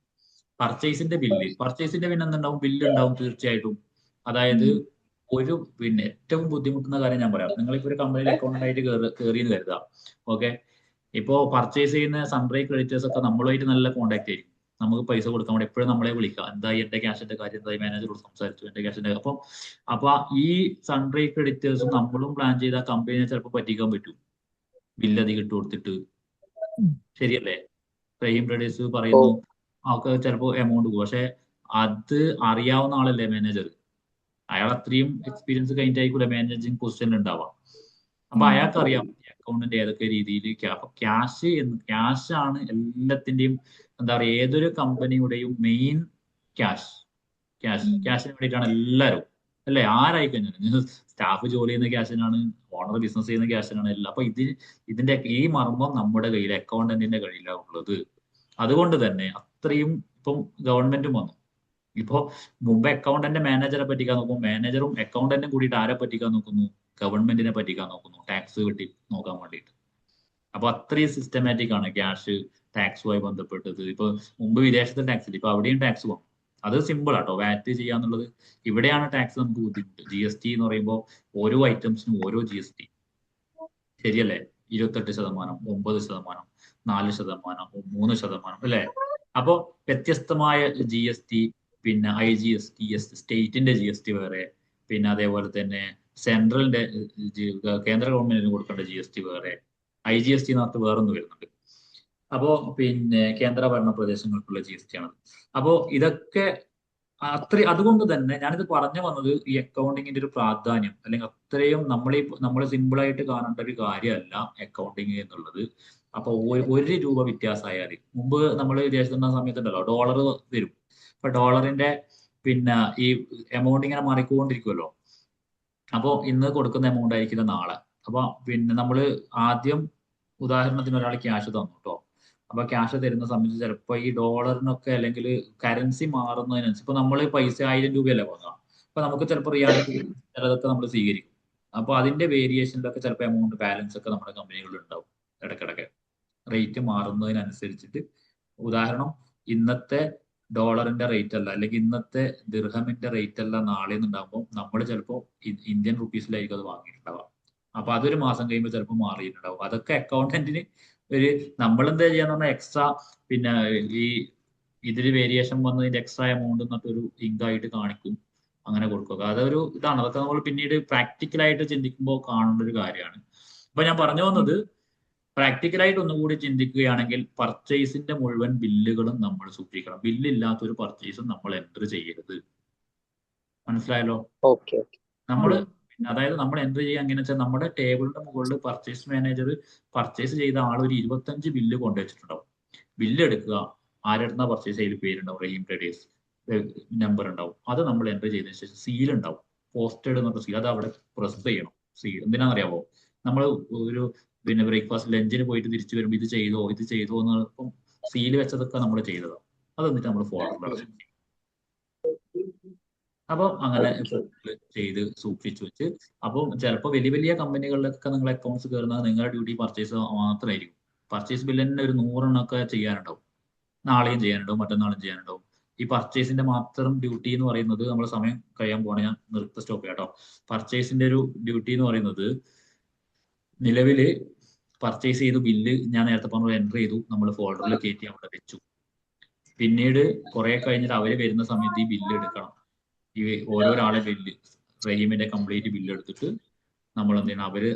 പർച്ചേസിന്റെ പിന്നെ എന്തുണ്ടാവും, ബില്ല് ഉണ്ടാവും തീർച്ചയായിട്ടും. അതായത് ഒരു ഏറ്റവും ബുദ്ധിമുട്ടുന്ന കാര്യം ഞാൻ പറയാം. നിങ്ങളിപ്പോ ഒരു കമ്പനിയിൽ അക്കൗണ്ടന്റ് ആയിട്ട് കയറിയെന്ന് കരുതാം. ഓക്കെ, ഇപ്പോ പർച്ചേസ് ചെയ്യുന്ന സൺഡ്രൈ ക്രെഡിറ്റേഴ്സ് ഒക്കെ നമ്മളുമായിട്ട് നല്ല കോൺടാക്ട് ആയിരിക്കും. നമുക്ക് പൈസ കൊടുക്കാൻ വേണ്ടി എപ്പോഴും നമ്മളെ വിളിക്കാം, എന്തായി എന്റെ ക്യാഷിന്റെ കാര്യം, എന്തായി മാനേജറോട് സംസാരിച്ചു എന്റെ ക്യാഷിന്റെ. അപ്പൊ ഈ സൺഡ്രൈ ക്രെഡിറ്റേഴ്സും നമ്മളും പ്ലാൻ ചെയ്ത കമ്പനിയെ ചിലപ്പോൾ പറ്റിക്കാൻ പറ്റും, ബില്ല് അധികം ഇട്ട് കൊടുത്തിട്ട്. ശരിയല്ലേ? റഹീം ട്രേഡേഴ്സ് പറയുന്നു അവർക്ക് ചിലപ്പോൾ എമൗണ്ട് പോകും, പക്ഷെ അത് അറിയാവുന്ന ആളല്ലേ മാനേജർ, അയാൾ അത്രയും എക്സ്പീരിയൻസ് കഴിഞ്ഞിട്ടായിരിക്കൂല മാനേജിങ് പൊസിഷനിൽ ഉണ്ടാവാം. അപ്പൊ അയാൾക്ക് അറിയാം അക്കൗണ്ടിന്റെ ഏതൊക്കെ രീതിയിൽ. അപ്പൊ ക്യാഷ് ആണ് എല്ലാത്തിന്റെയും, എന്താ പറയുക, ഏതൊരു കമ്പനിയുടെയും മെയിൻ ക്യാഷിന് വേണ്ടിയിട്ടാണ് എല്ലാവരും, അല്ലെ? ആരായി കഴിഞ്ഞാൽ സ്റ്റാഫ് ജോലി ചെയ്യുന്ന ക്യാഷിനാണ്, ഓണർ ബിസിനസ് ചെയ്യുന്ന ക്യാഷിനാണ്, എല്ലാം. അപ്പൊ ഇതിന്റെ ഈ മർമ്മം നമ്മുടെ കയ്യിൽ, അക്കൗണ്ടന്റിന്റെ കയ്യിലാണ് ഉള്ളത്. അതുകൊണ്ട് തന്നെ അത്രയും ഇപ്പം ഗവൺമെന്റും വന്നു. ഇപ്പോ മുമ്പ് അക്കൗണ്ടന്റ് മാനേജറെ പറ്റിക്കാൻ നോക്കും, മാനേജറും അക്കൗണ്ടന്റും കൂടിയിട്ട് ആരെ പറ്റിക്കാൻ നോക്കുന്നു, ഗവൺമെന്റിനെ പറ്റിക്കാൻ നോക്കുന്നു, ടാക്സ് കെട്ടി നോക്കാൻ വേണ്ടിയിട്ട്. അപ്പൊ അത്രയും സിസ്റ്റമാറ്റിക് ആണ് ക്യാഷ് ടാക്സുമായി ബന്ധപ്പെട്ടത്. ഇപ്പൊ മുമ്പ് വിദേശത്തെ ടാക്സ് ഇല്ല, ഇപ്പൊ അവിടെയും ടാക്സ് വന്നു. അത് സിമ്പിൾ ആട്ടോ, വാറ്റ് ചെയ്യാന്നുള്ളത്. ഇവിടെയാണ് ടാക്സ് നമുക്ക് ബുദ്ധിമുട്ട്. GST എന്ന് പറയുമ്പോൾ ഓരോ ഐറ്റംസിനും ഓരോ GST, ശരിയല്ലേ? 28%, 9%, 4%, 3%, അല്ലെ? അപ്പോ വ്യത്യസ്തമായ GST, പിന്നെ IGST, സ്റ്റേറ്റിന്റെ GST വേറെ, പിന്നെ അതേപോലെ തന്നെ സെൻട്രലിന്റെ കേന്ദ്ര ഗവൺമെന്റിന് കൊടുക്കേണ്ട GST വേറെ, IGST എന്നർത്ഥം വേറൊന്ന് വരുന്നുണ്ട്. അപ്പോ പിന്നെ കേന്ദ്ര ഭരണ പ്രദേശങ്ങൾക്കുള്ള GST ആണ്. അപ്പോ ഇതൊക്കെ അതുകൊണ്ട് തന്നെ ഞാനിത് പറഞ്ഞു വന്നത് ഈ അക്കൗണ്ടിങ്ങിന്റെ ഒരു പ്രാധാന്യം, അല്ലെങ്കിൽ അത്രയും നമ്മൾ സിമ്പിൾ ആയിട്ട് കാണേണ്ട ഒരു കാര്യമല്ല അക്കൗണ്ടിങ് എന്നുള്ളത്. അപ്പൊ 1 രൂപ വ്യത്യാസമായാൽ, മുമ്പ് നമ്മൾ വിദേശത്തുള്ള സമയത്തുണ്ടല്ലോ ഡോളർ വരും, ഇപ്പൊ ഡോളറിന്റെ പിന്നെ ഈ എമൗണ്ട് ഇങ്ങനെ മാറിക്കൊണ്ടിരിക്കുമല്ലോ. അപ്പോൾ ഇന്ന് കൊടുക്കുന്ന എമൗണ്ട് ആയിരിക്കില്ല നാളെ. അപ്പൊ പിന്നെ നമ്മൾ ആദ്യം ഉദാഹരണത്തിന് ഒരാൾ ക്യാഷ് തന്നു കേട്ടോ, അപ്പൊ ക്യാഷ് തരുന്ന സമയത്ത് ചിലപ്പോൾ ഈ ഡോളറിനൊക്കെ അല്ലെങ്കിൽ കറൻസി മാറുന്നതിനനുസരിച്ച്, ഇപ്പൊ നമ്മൾ പൈസ 1000 രൂപയല്ലേ വാങ്ങാം, അപ്പൊ നമുക്ക് ചിലപ്പോൾ റിയാലിറ്റി ചിലതൊക്കെ നമ്മൾ സ്വീകരിക്കും. അപ്പൊ അതിന്റെ വേരിയേഷനിലൊക്കെ ചിലപ്പോൾ എമൗണ്ട് ബാലൻസ് ഒക്കെ നമ്മുടെ കമ്പനികളിൽ ഉണ്ടാവും ഇടയ്ക്കിടയ്ക്ക്, റേറ്റ് മാറുന്നതിനനുസരിച്ചിട്ട്. ഉദാഹരണം, ഇന്നത്തെ ഡോളറിന്റെ റേറ്റ് അല്ല, അല്ലെങ്കിൽ ഇന്നത്തെ ദിർഹമിന്റെ റേറ്റ് അല്ല നാളെ ഉണ്ടാകുമ്പോൾ നമ്മൾ ചിലപ്പോൾ ഇന്ത്യൻ റുപ്പീസിലായിരിക്കും അത് വാങ്ങിയിട്ടുണ്ടാവുക. അപ്പൊ അതൊരു മാസം കഴിയുമ്പോൾ ചിലപ്പോൾ മാറിയിട്ടുണ്ടാവും. അതൊക്കെ അക്കൗണ്ടന്റിന് നമ്മളെന്താ ചെയ്യാന്ന് പറഞ്ഞാൽ എക്സ്ട്രാ, പിന്നെ ഇതിൽ വേരിയേഷൻ വന്നതിന്റെ എക്സ്ട്രാ എമൗണ്ട് എന്നിട്ട് ഒരു ഇങ്കായിട്ട് കാണിക്കും, അങ്ങനെ കൊടുക്കുക. അതൊരു ഇതാണ്. അതൊക്കെ നമ്മൾ പിന്നീട് പ്രാക്ടിക്കലായിട്ട് ചിന്തിക്കുമ്പോൾ കാണേണ്ട ഒരു കാര്യമാണ്. അപ്പൊ ഞാൻ പറഞ്ഞു വന്നത്, പ്രാക്ടിക്കലായിട്ട് ഒന്നുകൂടി ചിന്തിക്കുകയാണെങ്കിൽ പർച്ചേസിന്റെ മുഴുവൻ ബില്ലുകളും നമ്മൾ സൂക്ഷിക്കണം. ബില്ലില്ലാത്ത ഒരു പർച്ചേസും നമ്മൾ എൻറ്റർ ചെയ്യരുത്. മനസ്സിലായല്ലോ? നമ്മൾ അതായത് നമ്മൾ എൻറ്റർ ചെയ്യുക എങ്ങനെ വെച്ചാൽ, നമ്മുടെ ടേബിളിന്റെ മുകളിൽ പർച്ചേസ് മാനേജർ പർച്ചേസ് ചെയ്ത ആൾ ഒരു 25 ബില്ല് കൊണ്ടുവച്ചിട്ടുണ്ടാവും. ബില്ല് എടുക്കുക, ആരെടുന്ന പർച്ചേസ് ചെയ്ത് പേരുണ്ടാവും, റഹീം ട്രേഡേഴ്സ് നമ്പർ ഉണ്ടാവും. അത് നമ്മൾ എൻറ്റർ ചെയ്തതിനു ശേഷം സീൽ ഉണ്ടാവും, പോസ്റ്റഡ് എന്നുള്ള സീൽ. അത് അവിടെ പ്രസ് ചെയ്യണം. സീൽ എന്തിനാണെന്നറിയാമോ? നമ്മൾ ഒരു പിന്നെ ബ്രേക്ക്ഫാസ്റ്റ് ലഞ്ചിന് പോയിട്ട് തിരിച്ചു വരുമ്പോൾ ഇത് ചെയ്തോ എന്ന് ഇപ്പം സീൽ വെച്ചതൊക്കെ നമ്മൾ ചെയ്തതാണ്. അത് എന്നിട്ട് നമ്മൾ ഫോൾഡറിൽ അപ്പം അങ്ങനെ ചെയ്ത് സൂക്ഷിച്ചു വെച്ച്. അപ്പം ചിലപ്പോൾ വലിയ വലിയ കമ്പനികളിലൊക്കെ നിങ്ങൾ അക്കൗണ്ട്സ് കയറുന്നത് നിങ്ങളുടെ ഡ്യൂട്ടി പർച്ചേസ് മാത്രമായിരിക്കും. പർച്ചേസ് ബില്ല് തന്നെ ഒരു 100 എണ്ണമൊക്കെ ചെയ്യാനുണ്ടാവും, നാളെയും ചെയ്യാനുണ്ടാവും, മറ്റന്നാളും ചെയ്യാനുണ്ടാവും. ഈ പർച്ചേസിന്റെ മാത്രം ഡ്യൂട്ടി എന്ന് പറയുന്നത്, നമ്മൾ സമയം കഴിയാൻ പോകണം, ഞാൻ സ്റ്റോപ്പ് ചെയ്യാം കേട്ടോ. പർച്ചേസിന്റെ ഒരു ഡ്യൂട്ടി എന്ന് പറയുന്നത്, നിലവില് പർച്ചേസ് ചെയ്തു ബില്ല് ഞാൻ നേരത്തെ പറഞ്ഞു എൻറ്റർ ചെയ്തു, നമ്മൾ ഫോൾഡറിൽ കയറ്റി അവിടെ വെച്ചു. പിന്നീട് കുറെ കഴിഞ്ഞിട്ട് അവര് വരുന്ന സമയത്ത് ഈ ബില്ല് എടുക്കണം. ഈ ഓരോരാളെ ബില്ല്, റഹീമിന്റെ കംപ്ലീറ്റ് ബില്ല് എടുത്തിട്ട് നമ്മൾ എന്ത് ചെയ്യണം, അവര്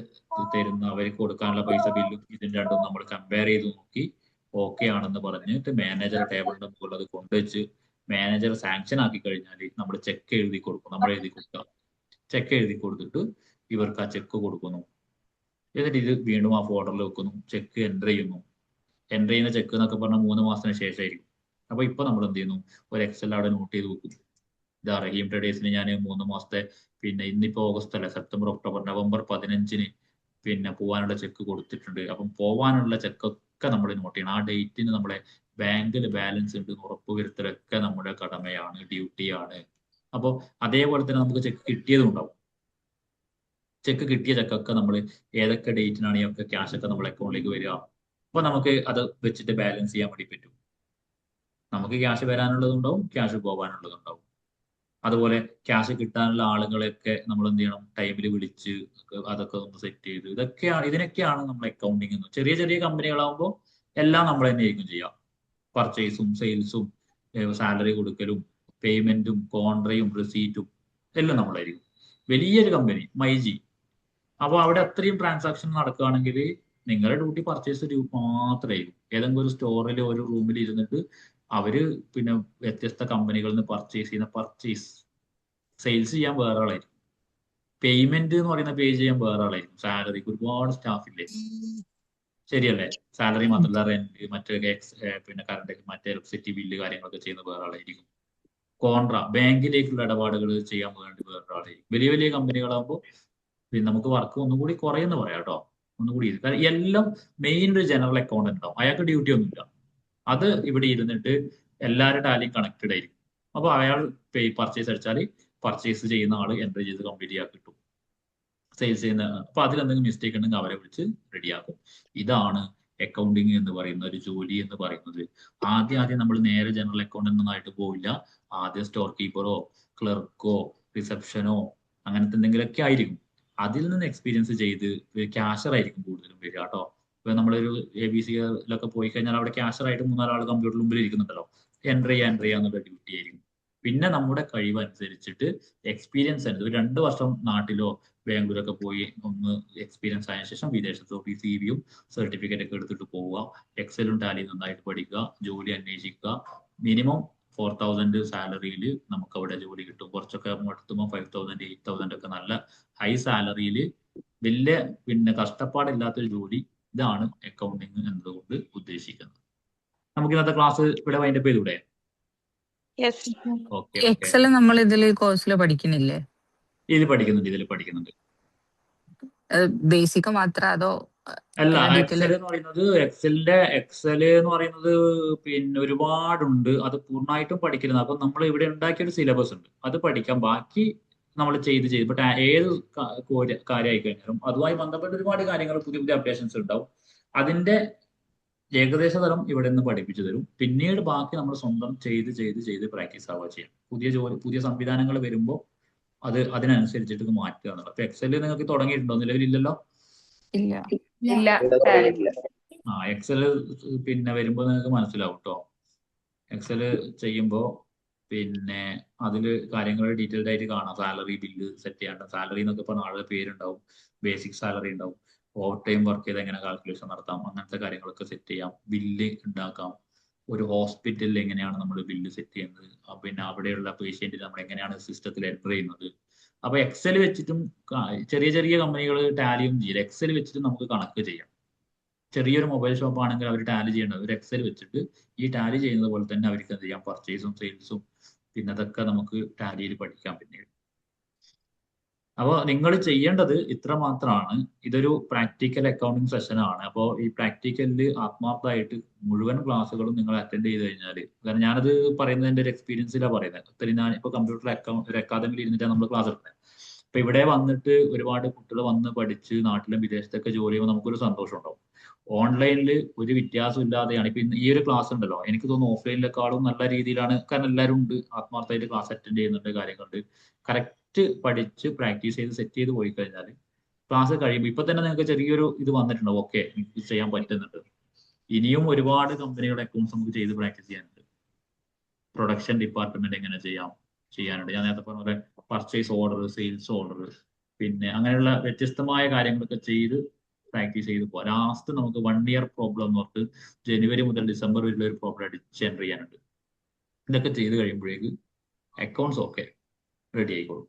തരുന്ന അവർക്ക് കൊടുക്കാനുള്ള പൈസ ബില്ലും ഇതിന് രണ്ടും നമ്മൾ കമ്പയർ ചെയ്ത് നോക്കി ഓക്കെ ആണെന്ന് പറഞ്ഞിട്ട് മാനേജർ ടേബിളിന്റെ മുകളിൽ അത് കൊണ്ടുവച്ച് മാനേജർ സാങ്ഷൻ ആക്കി കഴിഞ്ഞാൽ നമ്മൾ ചെക്ക് എഴുതി കൊടുക്കും. നമ്മൾ എഴുതി കൊടുക്കുക, ചെക്ക് എഴുതി കൊടുത്തിട്ട് ഇവർക്ക് ആ ചെക്ക് കൊടുക്കുന്നു. എന്നിട്ട് ഇത് വീണ്ടും ആ ഫോൾഡറിൽ വെക്കുന്നു, ചെക്ക് എൻ്റർ ചെയ്യുന്നു. എൻ്റർ ചെയ്യുന്ന ചെക്ക് എന്നൊക്കെ പറഞ്ഞാൽ 3 മാസത്തിന് ശേഷമായിരിക്കും. അപ്പൊ ഇപ്പൊ നമ്മൾ എന്ത് ചെയ്യുന്നു, ഒരു എക്സൽ അവിടെ നോട്ട് ചെയ്ത് വെക്കും. ഇതാ റഹീം ട്രേഡേഴ്സിന് ഞാൻ 3 മാസത്തെ, പിന്നെ ഇന്നിപ്പോ ഓഗസ്റ്റ് അല്ല, സെപ്റ്റംബർ, ഒക്ടോബർ, നവംബർ 15-ന് പിന്നെ പോകാനുള്ള ചെക്ക് കൊടുത്തിട്ടുണ്ട്. അപ്പം പോകാനുള്ള ചെക്കൊക്കെ നമ്മൾ നോട്ട് ചെയ്യണം. ആ ഡേറ്റിന് നമ്മളെ ബാങ്കിൽ ബാലൻസ് ഉണ്ട് ഉറപ്പുവരുത്തലൊക്കെ നമ്മുടെ കടമയാണ്, ഡ്യൂട്ടിയാണ്. അപ്പോൾ അതേപോലെ തന്നെ നമുക്ക് ചെക്ക് കിട്ടിയതും ഉണ്ടാവും. ചെക്ക് കിട്ടിയ ചെക്കൊക്കെ നമ്മൾ ഏതൊക്കെ ഡേറ്റിനാണ് ഈ ഒക്കെ ക്യാഷ് ഒക്കെ നമ്മുടെ അക്കൗണ്ടിലേക്ക് വരിക, അപ്പൊ നമുക്ക് അത് വെച്ചിട്ട് ബാലൻസ് ചെയ്യാൻ വേണ്ടി പറ്റും. നമുക്ക് ക്യാഷ് വരാനുള്ളതുണ്ടാവും, ക്യാഷ് പോകാനുള്ളതുണ്ടാവും. അതുപോലെ ക്യാഷ് കിട്ടാനുള്ള ആളുകളെയൊക്കെ നമ്മൾ എന്ത് ചെയ്യണം, ടൈമിൽ വിളിച്ച് അതൊക്കെ ഒന്ന് സെറ്റ് ചെയ്ത് ഇതിനൊക്കെയാണ് നമ്മൾ അക്കൗണ്ടിങ് എന്ന്. ചെറിയ ചെറിയ കമ്പനികളാകുമ്പോൾ എല്ലാം നമ്മൾ തന്നെ ആയിരിക്കും ചെയ്യാം. പർച്ചേസും സെയിൽസും സാലറി കൊടുക്കലും പേയ്മെന്റും കോൺട്രയും റിസീറ്റും എല്ലാം നമ്മളായിരിക്കും. വലിയൊരു കമ്പനി മൈജി, അപ്പോൾ അവിടെ അത്രയും ട്രാൻസാക്ഷൻ നടക്കുകയാണെങ്കിൽ നിങ്ങളുടെ ഡ്യൂട്ടി പർച്ചേസ് മാത്രമായിരിക്കും. ഏതെങ്കിലും ഒരു സ്റ്റോറിൽ ഒരു റൂമിൽ ഇരുന്നിട്ട് അവര് പിന്നെ വ്യത്യസ്ത കമ്പനികളിൽ നിന്ന് പർച്ചേസ് ചെയ്യുന്ന പർച്ചേസ് സെയിൽസ് ചെയ്യാൻ വേറെ ആളായിരിക്കും. പേയ്മെന്റ് എന്ന് പറയുന്ന പേ ചെയ്യാൻ വേറെ ആളായിരിക്കും. സാലറിക്ക് ഒരുപാട് സ്റ്റാഫ് ഇല്ലേ, ശരിയല്ലേ? സാലറി മാത്രമല്ല റെന്റ്, മറ്റേ പിന്നെ കറണ്ട്, മറ്റേ ഇലക്ട്രിസിറ്റി ബില്ല് കാര്യങ്ങളൊക്കെ ചെയ്യുന്ന വേറെ ആളായിരിക്കും. കോൺട്ര ബാങ്കിലേക്കുള്ള ഇടപാടുകൾ ചെയ്യാൻ വേണ്ടി വേറെ ആളായിരിക്കും. വലിയ വലിയ കമ്പനികളാകുമ്പോൾ പിന്നെ നമുക്ക് വർക്ക് ഒന്നുകൂടി കുറയെന്ന് പറയാം കേട്ടോ, ഒന്നുകൂടി. കാരണം എല്ലാം മെയിൻ ഒരു ജനറൽ അക്കൗണ്ടന്റ് ഉണ്ടാവും, അയാൾക്ക് ഡ്യൂട്ടി ഒന്നുമില്ല. അത് ഇവിടെ ഇരുന്നിട്ട് എല്ലാവരുടെ ടാലിയും കണക്റ്റഡ് ആയിരിക്കും. അപ്പൊ അയാൾ പർച്ചേസ് അടിച്ചാൽ പർച്ചേസ് ചെയ്യുന്ന ആള് എൻട്രി ചെയ്ത് കംപ്ലീറ്റ് ചെയ്യാൻ കിട്ടും. സെയിൽസ് ചെയ്യുന്ന, അപ്പൊ അതിലെന്തെങ്കിലും മിസ്റ്റേക്ക് ഉണ്ടെങ്കിൽ അവരെ വിളിച്ച് റെഡിയാക്കും. ഇതാണ് അക്കൗണ്ടിങ് എന്ന് പറയുന്ന ഒരു ജോലി എന്ന് പറയുന്നത്. ആദ്യം നമ്മൾ നേരെ ജനറൽ അക്കൗണ്ടന്റ് ഒന്നായിട്ട് പോവില്ല. ആദ്യം സ്റ്റോർ കീപ്പറോ ക്ലർക്കോ റിസപ്ഷനോ അങ്ങനത്തെ എന്തെങ്കിലുമൊക്കെ ആയിരിക്കും. അതിൽ നിന്ന് എക്സ്പീരിയൻസ് ചെയ്ത് ക്യാഷർ ആയിരിക്കും കൂടുതലും വരിക കേട്ടോ. ഇപ്പൊ നമ്മളൊരു ABC-ലൊക്കെ പോയി കഴിഞ്ഞാൽ അവിടെ ക്യാഷറായിട്ട് 3-4 ആൾ കമ്പ്യൂട്ടർ മുമ്പിൽ ഇരിക്കുന്നുണ്ടല്ലോ. എൻ്റർ ചെയ്യാന്നുള്ള ഡ്യൂട്ടി ആയിരിക്കും. പിന്നെ നമ്മുടെ കഴിവനുസരിച്ചിട്ട് എക്സ്പീരിയൻസ് അനുസരിച്ച് 2 വർഷം നാട്ടിലോ ബാംഗ്ലൂരൊക്കെ പോയി ഒന്ന് എക്സ്പീരിയൻസ് ആയതിനു ശേഷം വിദേശത്തോ CV-യും സർട്ടിഫിക്കറ്റ് ഒക്കെ എടുത്തിട്ട് പോവുക. എക്സലും ടാലിയും നന്നായിട്ട് പഠിക്കുക, ജോലി അന്വേഷിക്കുക. മിനിമം 4,000 സാലറിയിൽ നമുക്ക് അവിടെ ജോലി കിട്ടും. കുറച്ചൊക്കെ എടുത്തുമ്പോൾ 5,000 8,000 ഒക്കെ നല്ല ഹൈ സാലറിയിൽ വലിയ പിന്നെ കഷ്ടപ്പാടില്ലാത്തൊരു ജോലി. ഇതാണ് അക്കൗണ്ടിങ് എന്നതുകൊണ്ട് ഉദ്ദേശിക്കുന്നത്. നമുക്ക് ഇന്നത്തെ ക്ലാസ് ഇവിടെ വൈൻഡപ്പ് ചെയ്തൂടെ? ഓക്കെ. എക്സൽ നമ്മൾ ഇതിൽ കോഴ്സിൽ പഠിക്കുന്നില്ലേ? ഇതിൽ പഠിക്കുന്നുണ്ട്. ബേസിക് മാത്രം അതോ അല്ല, എക്സൽ എന്ന് പറയുന്നത് പിന്നെ ഒരുപാടുണ്ട്. അത് പൂർണ്ണമായിട്ടും പഠിക്കുന്നത്. അപ്പൊ നമ്മൾ ഇവിടെ ഉണ്ടാക്കിയൊരു സിലബസ് ഉണ്ട്, അത് പഠിക്കാം. ബാക്കി നമ്മൾ ചെയ്ത് ഇപ്പൊ ഏത് കാര്യമായി കഴിഞ്ഞാലും അതുമായി ബന്ധപ്പെട്ട ഒരുപാട് കാര്യങ്ങൾ പുതിയ അപ്ഡേഷൻസ് ഉണ്ടാവും. അതിന്റെ ഏകദേശ തലം ഇവിടെ നിന്ന് പഠിപ്പിച്ചു തരും. പിന്നീട് ബാക്കി നമ്മൾ സ്വന്തം ചെയ്ത് പ്രാക്ടീസ് ആവുക ചെയ്യാം. പുതിയ സംവിധാനങ്ങൾ വരുമ്പോൾ അതിനനുസരിച്ചിട്ട് മാറ്റുക എന്നുള്ളത്. അപ്പൊ എക്സൽ നിങ്ങൾക്ക് തുടങ്ങിയിട്ടുണ്ടോ? നിലവിലില്ലല്ലോ. എക്സൽ പിന്നെ വരുമ്പോൾ നിങ്ങൾക്ക് മനസ്സിലാവും കേട്ടോ. എക്സൽ ചെയ്യുമ്പോൾ പിന്നെ അതിൽ കാര്യങ്ങൾ ഡീറ്റെയിൽഡ് ആയിട്ട് കാണാം. സാലറി ബില്ല് സെറ്റ് ചെയ്യേണ്ട, സാലറി എന്നൊക്കെ പറഞ്ഞ ആളുടെ പേരുണ്ടാവും, ബേസിക് സാലറി ഉണ്ടാവും, ഓവർ ടൈം വർക്ക് ചെയ്ത് എങ്ങനെ കാൽക്കുലേഷൻ നടത്താം, അങ്ങനത്തെ കാര്യങ്ങളൊക്കെ സെറ്റ് ചെയ്യാം. ബില്ല് ഉണ്ടാക്കാം. ഒരു ഹോസ്പിറ്റലിൽ എങ്ങനെയാണ് നമ്മൾ ബില്ല് സെറ്റ് ചെയ്യുന്നത്, പിന്നെ അവിടെയുള്ള പേഷ്യന്റിന് നമ്മൾ എങ്ങനെയാണ് സിസ്റ്റത്തിൽ എൻ്റർ ചെയ്യുന്നത്. അപ്പൊ എക്സൽ വെച്ചിട്ടും ചെറിയ കമ്പനികൾ ടാലിയും ചെയ്യില്ല. എക്സൽ വെച്ചിട്ട് നമുക്ക് കണക്ക് ചെയ്യാം. ചെറിയൊരു മൊബൈൽ ഷോപ്പ് ആണെങ്കിൽ അവർ ടാലി ചെയ്യേണ്ടത് ഒരു എക്സൽ വെച്ചിട്ട് ഈ ടാലി ചെയ്യുന്നത് പോലെ തന്നെ അവർക്ക് എന്ത് ചെയ്യാം, പർച്ചേസും സെയിൽസും പിന്നെ അതൊക്കെ നമുക്ക് ടാലിയിൽ പഠിക്കാം പിന്നീട്. അപ്പോൾ നിങ്ങൾ ചെയ്യേണ്ടത് ഇത്ര മാത്രമാണ്. ഇതൊരു പ്രാക്ടിക്കൽ അക്കൗണ്ടിങ് സെഷനാണ്. അപ്പോൾ ഈ പ്രാക്ടിക്കലിൽ ആത്മാർത്ഥമായിട്ട് മുഴുവൻ ക്ലാസ്സുകളും നിങ്ങൾ അറ്റൻഡ് ചെയ്ത് കഴിഞ്ഞാൽ, കാരണം ഞാനത് പറയുന്നത് എൻ്റെ ഒരു എക്സ്പീരിയൻസിലാണ് പറയുന്നത്. ഒത്തിരി ഞാൻ ഇപ്പോൾ കമ്പ്യൂട്ടർ ഒരു അക്കാദമിയിൽ ഇരുന്നിട്ടാണ് നമ്മൾ ക്ലാസ് എടുക്കുന്നത്. അപ്പൊ ഇവിടെ വന്നിട്ട് ഒരുപാട് കുട്ടികൾ വന്ന് പഠിച്ച് നാട്ടിലും വിദേശത്തൊക്കെ ജോലി ചെയ്യുമ്പോൾ നമുക്കൊരു സന്തോഷം ഉണ്ടാവും. ഓൺലൈനിൽ ഒരു വ്യത്യാസം ഇല്ലാതെയാണ് ഇപ്പൊ ഈ ഒരു ക്ലാസ് ഉണ്ടല്ലോ, എനിക്ക് തോന്നുന്നു ഓഫ്ലൈനിലെക്കാളും നല്ല രീതിയിലാണ്. കാരണം എല്ലാവരും ഉണ്ട്, ആത്മാർത്ഥമായിട്ട് ക്ലാസ് അറ്റൻഡ് ചെയ്യുന്നുണ്ട്, കാര്യങ്ങളുണ്ട്. കറക്റ്റ് പഠിച്ച് പ്രാക്ടീസ് ചെയ്ത് സെറ്റ് ചെയ്ത് പോയി കഴിഞ്ഞാൽ ക്ലാസ് കഴിയുമ്പോൾ ഇപ്പൊ തന്നെ നിങ്ങൾക്ക് ചെറിയൊരു ഇത് വന്നിട്ടുണ്ടോ, ഓക്കെ എനിക്ക് ചെയ്യാൻ പറ്റുന്നുണ്ട്. ഇനിയും ഒരുപാട് കമ്പനികളുടെ അക്കൗണ്ട്സ് നമുക്ക് ചെയ്ത് പ്രാക്ടീസ് ചെയ്യാനുണ്ട്. പ്രൊഡക്ഷൻ ഡിപ്പാർട്ട്മെന്റ് എങ്ങനെ ചെയ്യാനുണ്ട്. ഞാൻ നേരത്തെ പറഞ്ഞ പോലെ പർച്ചേസ് ഓർഡർ, സെയിൽസ് ഓർഡർ, പിന്നെ അങ്ങനെയുള്ള വ്യത്യസ്തമായ കാര്യങ്ങളൊക്കെ ചെയ്ത് പ്രാക്ടീസ് ചെയ്ത് പോകാം. ലാസ്റ്റ് നമുക്ക് 1 ഇയർ പ്രോബ്ലം എന്ന് പറഞ്ഞിട്ട് ജനുവരി മുതൽ ഡിസംബർ വരെയുള്ള ഒരു പ്രോബ്ലം അടിച്ച് എൻ്റർ ചെയ്യാനുണ്ട്. ഇതൊക്കെ ചെയ്ത് കഴിയുമ്പോഴേക്ക് അക്കൗണ്ട്സ് ഒക്കെ റെഡി ആയിക്കോളും.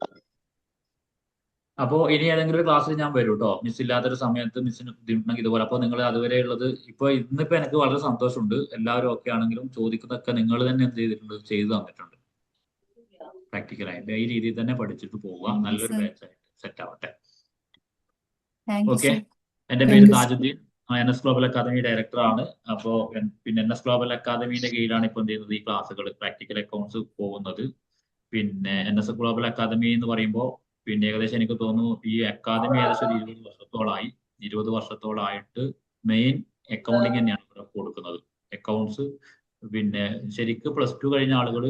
അപ്പോൾ ഇനി ഏതെങ്കിലും ഒരു ക്ലാസ്സിൽ ഞാൻ വരും കേട്ടോ. മിസ് ഇല്ലാത്തൊരു സമയത്ത് മിസ്സിന് ബുദ്ധിമുട്ടുണ്ടെങ്കിൽ ഇതുപോലെ. അപ്പോൾ നിങ്ങൾ അതുവരെ ഉള്ളത് ഇന്നിപ്പോൾ എനിക്ക് വളരെ സന്തോഷമുണ്ട്. എല്ലാവരും ഒക്കെ ആണെങ്കിലും ചോദിക്കുന്നതൊക്കെ നിങ്ങൾ തന്നെ എന്ത് ചെയ്തിട്ടുണ്ട്, ചെയ്തു തന്നിട്ടുണ്ട്. പ്രാക്ടിക്കലായിട്ട് ഈ രീതിയിൽ തന്നെ പഠിച്ചിട്ട് പോവുക. നല്ലൊരു ബാച്ചായിട്ട് സെറ്റ് ആവട്ടെ. Thank you okay. സർ. എൻ്റെ പേര് താജുദ്ദീൻ, NS ഗ്ലോബൽ അക്കാദമി ഡയറക്ടറാണ്. അപ്പോൾ പിന്നെ NS ഗ്ലോബൽ അക്കാദമിയുടെ കീഴിലാണ് ഇപ്പോൾ എന്ത് ചെയ്യുന്നത്, ഈ ക്ലാസ്സുകൾ പ്രാക്ടിക്കൽ അക്കൗണ്ട്സ് പോകുന്നത്. പിന്നെ NS ഗ്ലോബൽ അക്കാദമി എന്ന് പറയുമ്പോൾ പിന്നെ ഏകദേശം എനിക്ക് തോന്നുന്നു ഈ അക്കാദമി ഏകദേശം ഒരു 20 വർഷത്തോളായിട്ട് മെയിൻ അക്കൗണ്ടിങ് തന്നെയാണ് ഇവിടെ കൊടുക്കുന്നത്. അക്കൗണ്ട്സ് പിന്നെ ശരിക്കും +2 കഴിഞ്ഞ ആളുകൾ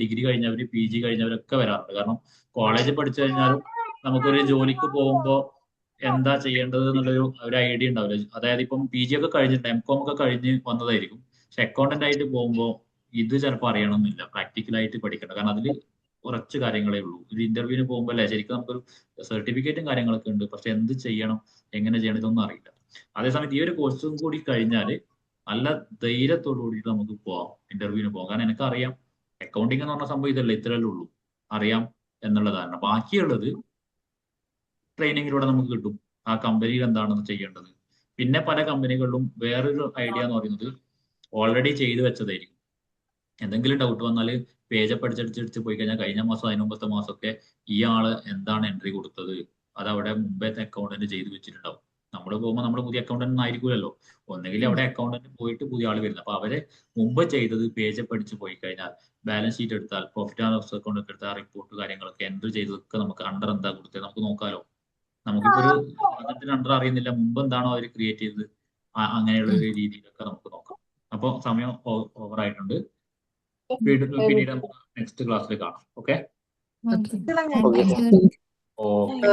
ഡിഗ്രി കഴിഞ്ഞവർ PG കഴിഞ്ഞവരൊക്കെ വരാറുണ്ട്. കാരണം കോളേജിൽ പഠിച്ചു കഴിഞ്ഞാലും നമുക്കൊരു ജോലിക്ക് പോകുമ്പോൾ എന്താ ചെയ്യേണ്ടത് എന്നുള്ളൊരു ഐഡിയ ഉണ്ടാവില്ല. അതായത് ഇപ്പം PG ഒക്കെ കഴിഞ്ഞിട്ട് MCOM ഒക്കെ കഴിഞ്ഞ് വന്നതായിരിക്കും. പക്ഷെ അക്കൗണ്ടന്റ് ആയിട്ട് പോകുമ്പോൾ ഇത് ചിലപ്പോൾ അറിയണമെന്നില്ല, പ്രാക്ടിക്കലായിട്ട് പഠിക്കണം. കാരണം അതിൽ കുറച്ച് കാര്യങ്ങളേ ഉള്ളൂ. ഒരു ഇന്റർവ്യൂവിന് പോകുമ്പോൾ അല്ലേ ശരിക്കും നമുക്കൊരു സർട്ടിഫിക്കറ്റും കാര്യങ്ങളൊക്കെ ഉണ്ട്, പക്ഷെ എന്ത് ചെയ്യണം, എങ്ങനെ ചെയ്യണം, ഇതൊന്നും അറിയില്ല. അതേസമയത്ത് ഈ ഒരു കോഴ്സും കൂടി കഴിഞ്ഞാൽ നല്ല ധൈര്യത്തോടു കൂടിയിട്ട് നമുക്ക് പോവാം, ഇന്റർവ്യൂവിന് പോകാം. കാരണം എനിക്കറിയാം അക്കൗണ്ടിങ് എന്ന് പറഞ്ഞ സംഭവം ഇതല്ലേ, ഇത്രയല്ലേ ഉള്ളൂ, അറിയാം എന്നുള്ളതാണ്. ബാക്കിയുള്ളത് ട്രെയിനിങ്ങിലൂടെ നമുക്ക് കിട്ടും. ആ കമ്പനിയിൽ എന്താണെന്ന് ചെയ്യേണ്ടത്. പിന്നെ പല കമ്പനികളിലും വേറൊരു ഐഡിയ എന്ന് പറയുന്നത് ഓൾറെഡി ചെയ്തു വെച്ചതായിരിക്കും. എന്തെങ്കിലും ഡൗട്ട് വന്നാൽ പേജ് പഠിച്ചടിച്ച് പോയി കഴിഞ്ഞാൽ കഴിഞ്ഞ മാസം അതിന് മുമ്പത്തെ മാസമൊക്കെ ഈ ആള് എന്താണ് എൻട്രി കൊടുത്തത് അത് അവിടെ മുമ്പത്തെ അക്കൗണ്ടന്റ് ചെയ്ത് വെച്ചിട്ടുണ്ടാവും. നമ്മൾ പോകുമ്പോൾ നമ്മൾ പുതിയ അക്കൗണ്ടന്റ് ആയിരിക്കുമല്ലോ, ഒന്നെങ്കിൽ അവിടെ അക്കൗണ്ടന്റ് പോയിട്ട് പുതിയ ആൾ വരുന്നത്. അപ്പൊ അവരെ മുമ്പ് ചെയ്തത് പേജ് പഠിച്ച് പോയി കഴിഞ്ഞാൽ ബാലൻസ് ഷീറ്റ് എടുത്താൽ പ്രോഫിറ്റ് ആൻഡ് ലോസ് അക്കൗണ്ട് ഒക്കെ എടുത്താൽ റിപ്പോർട്ട് കാര്യങ്ങളൊക്കെ എൻട്രി ചെയ്തതൊക്കെ നമുക്ക് അണ്ടർ എന്താ കൊടുത്തത് നമുക്ക് നോക്കാലോ. നമുക്കിപ്പോ ഒരു സാധനത്തിന് അണ്ടർ അറിയുന്നില്ല, മുമ്പ് എന്താണോ അവർ ക്രിയേറ്റ് ചെയ്തത് അങ്ങനെയുള്ള ഒരു രീതിയിലൊക്കെ നമുക്ക് നോക്കാം. അപ്പോൾ സമയം ഓവറായിട്ടുണ്ട്. പിന്നീട് നമുക്ക് നെക്സ്റ്റ് ക്ലാസ്സിൽ കാണാം. Okay. Thank you sir. Okay.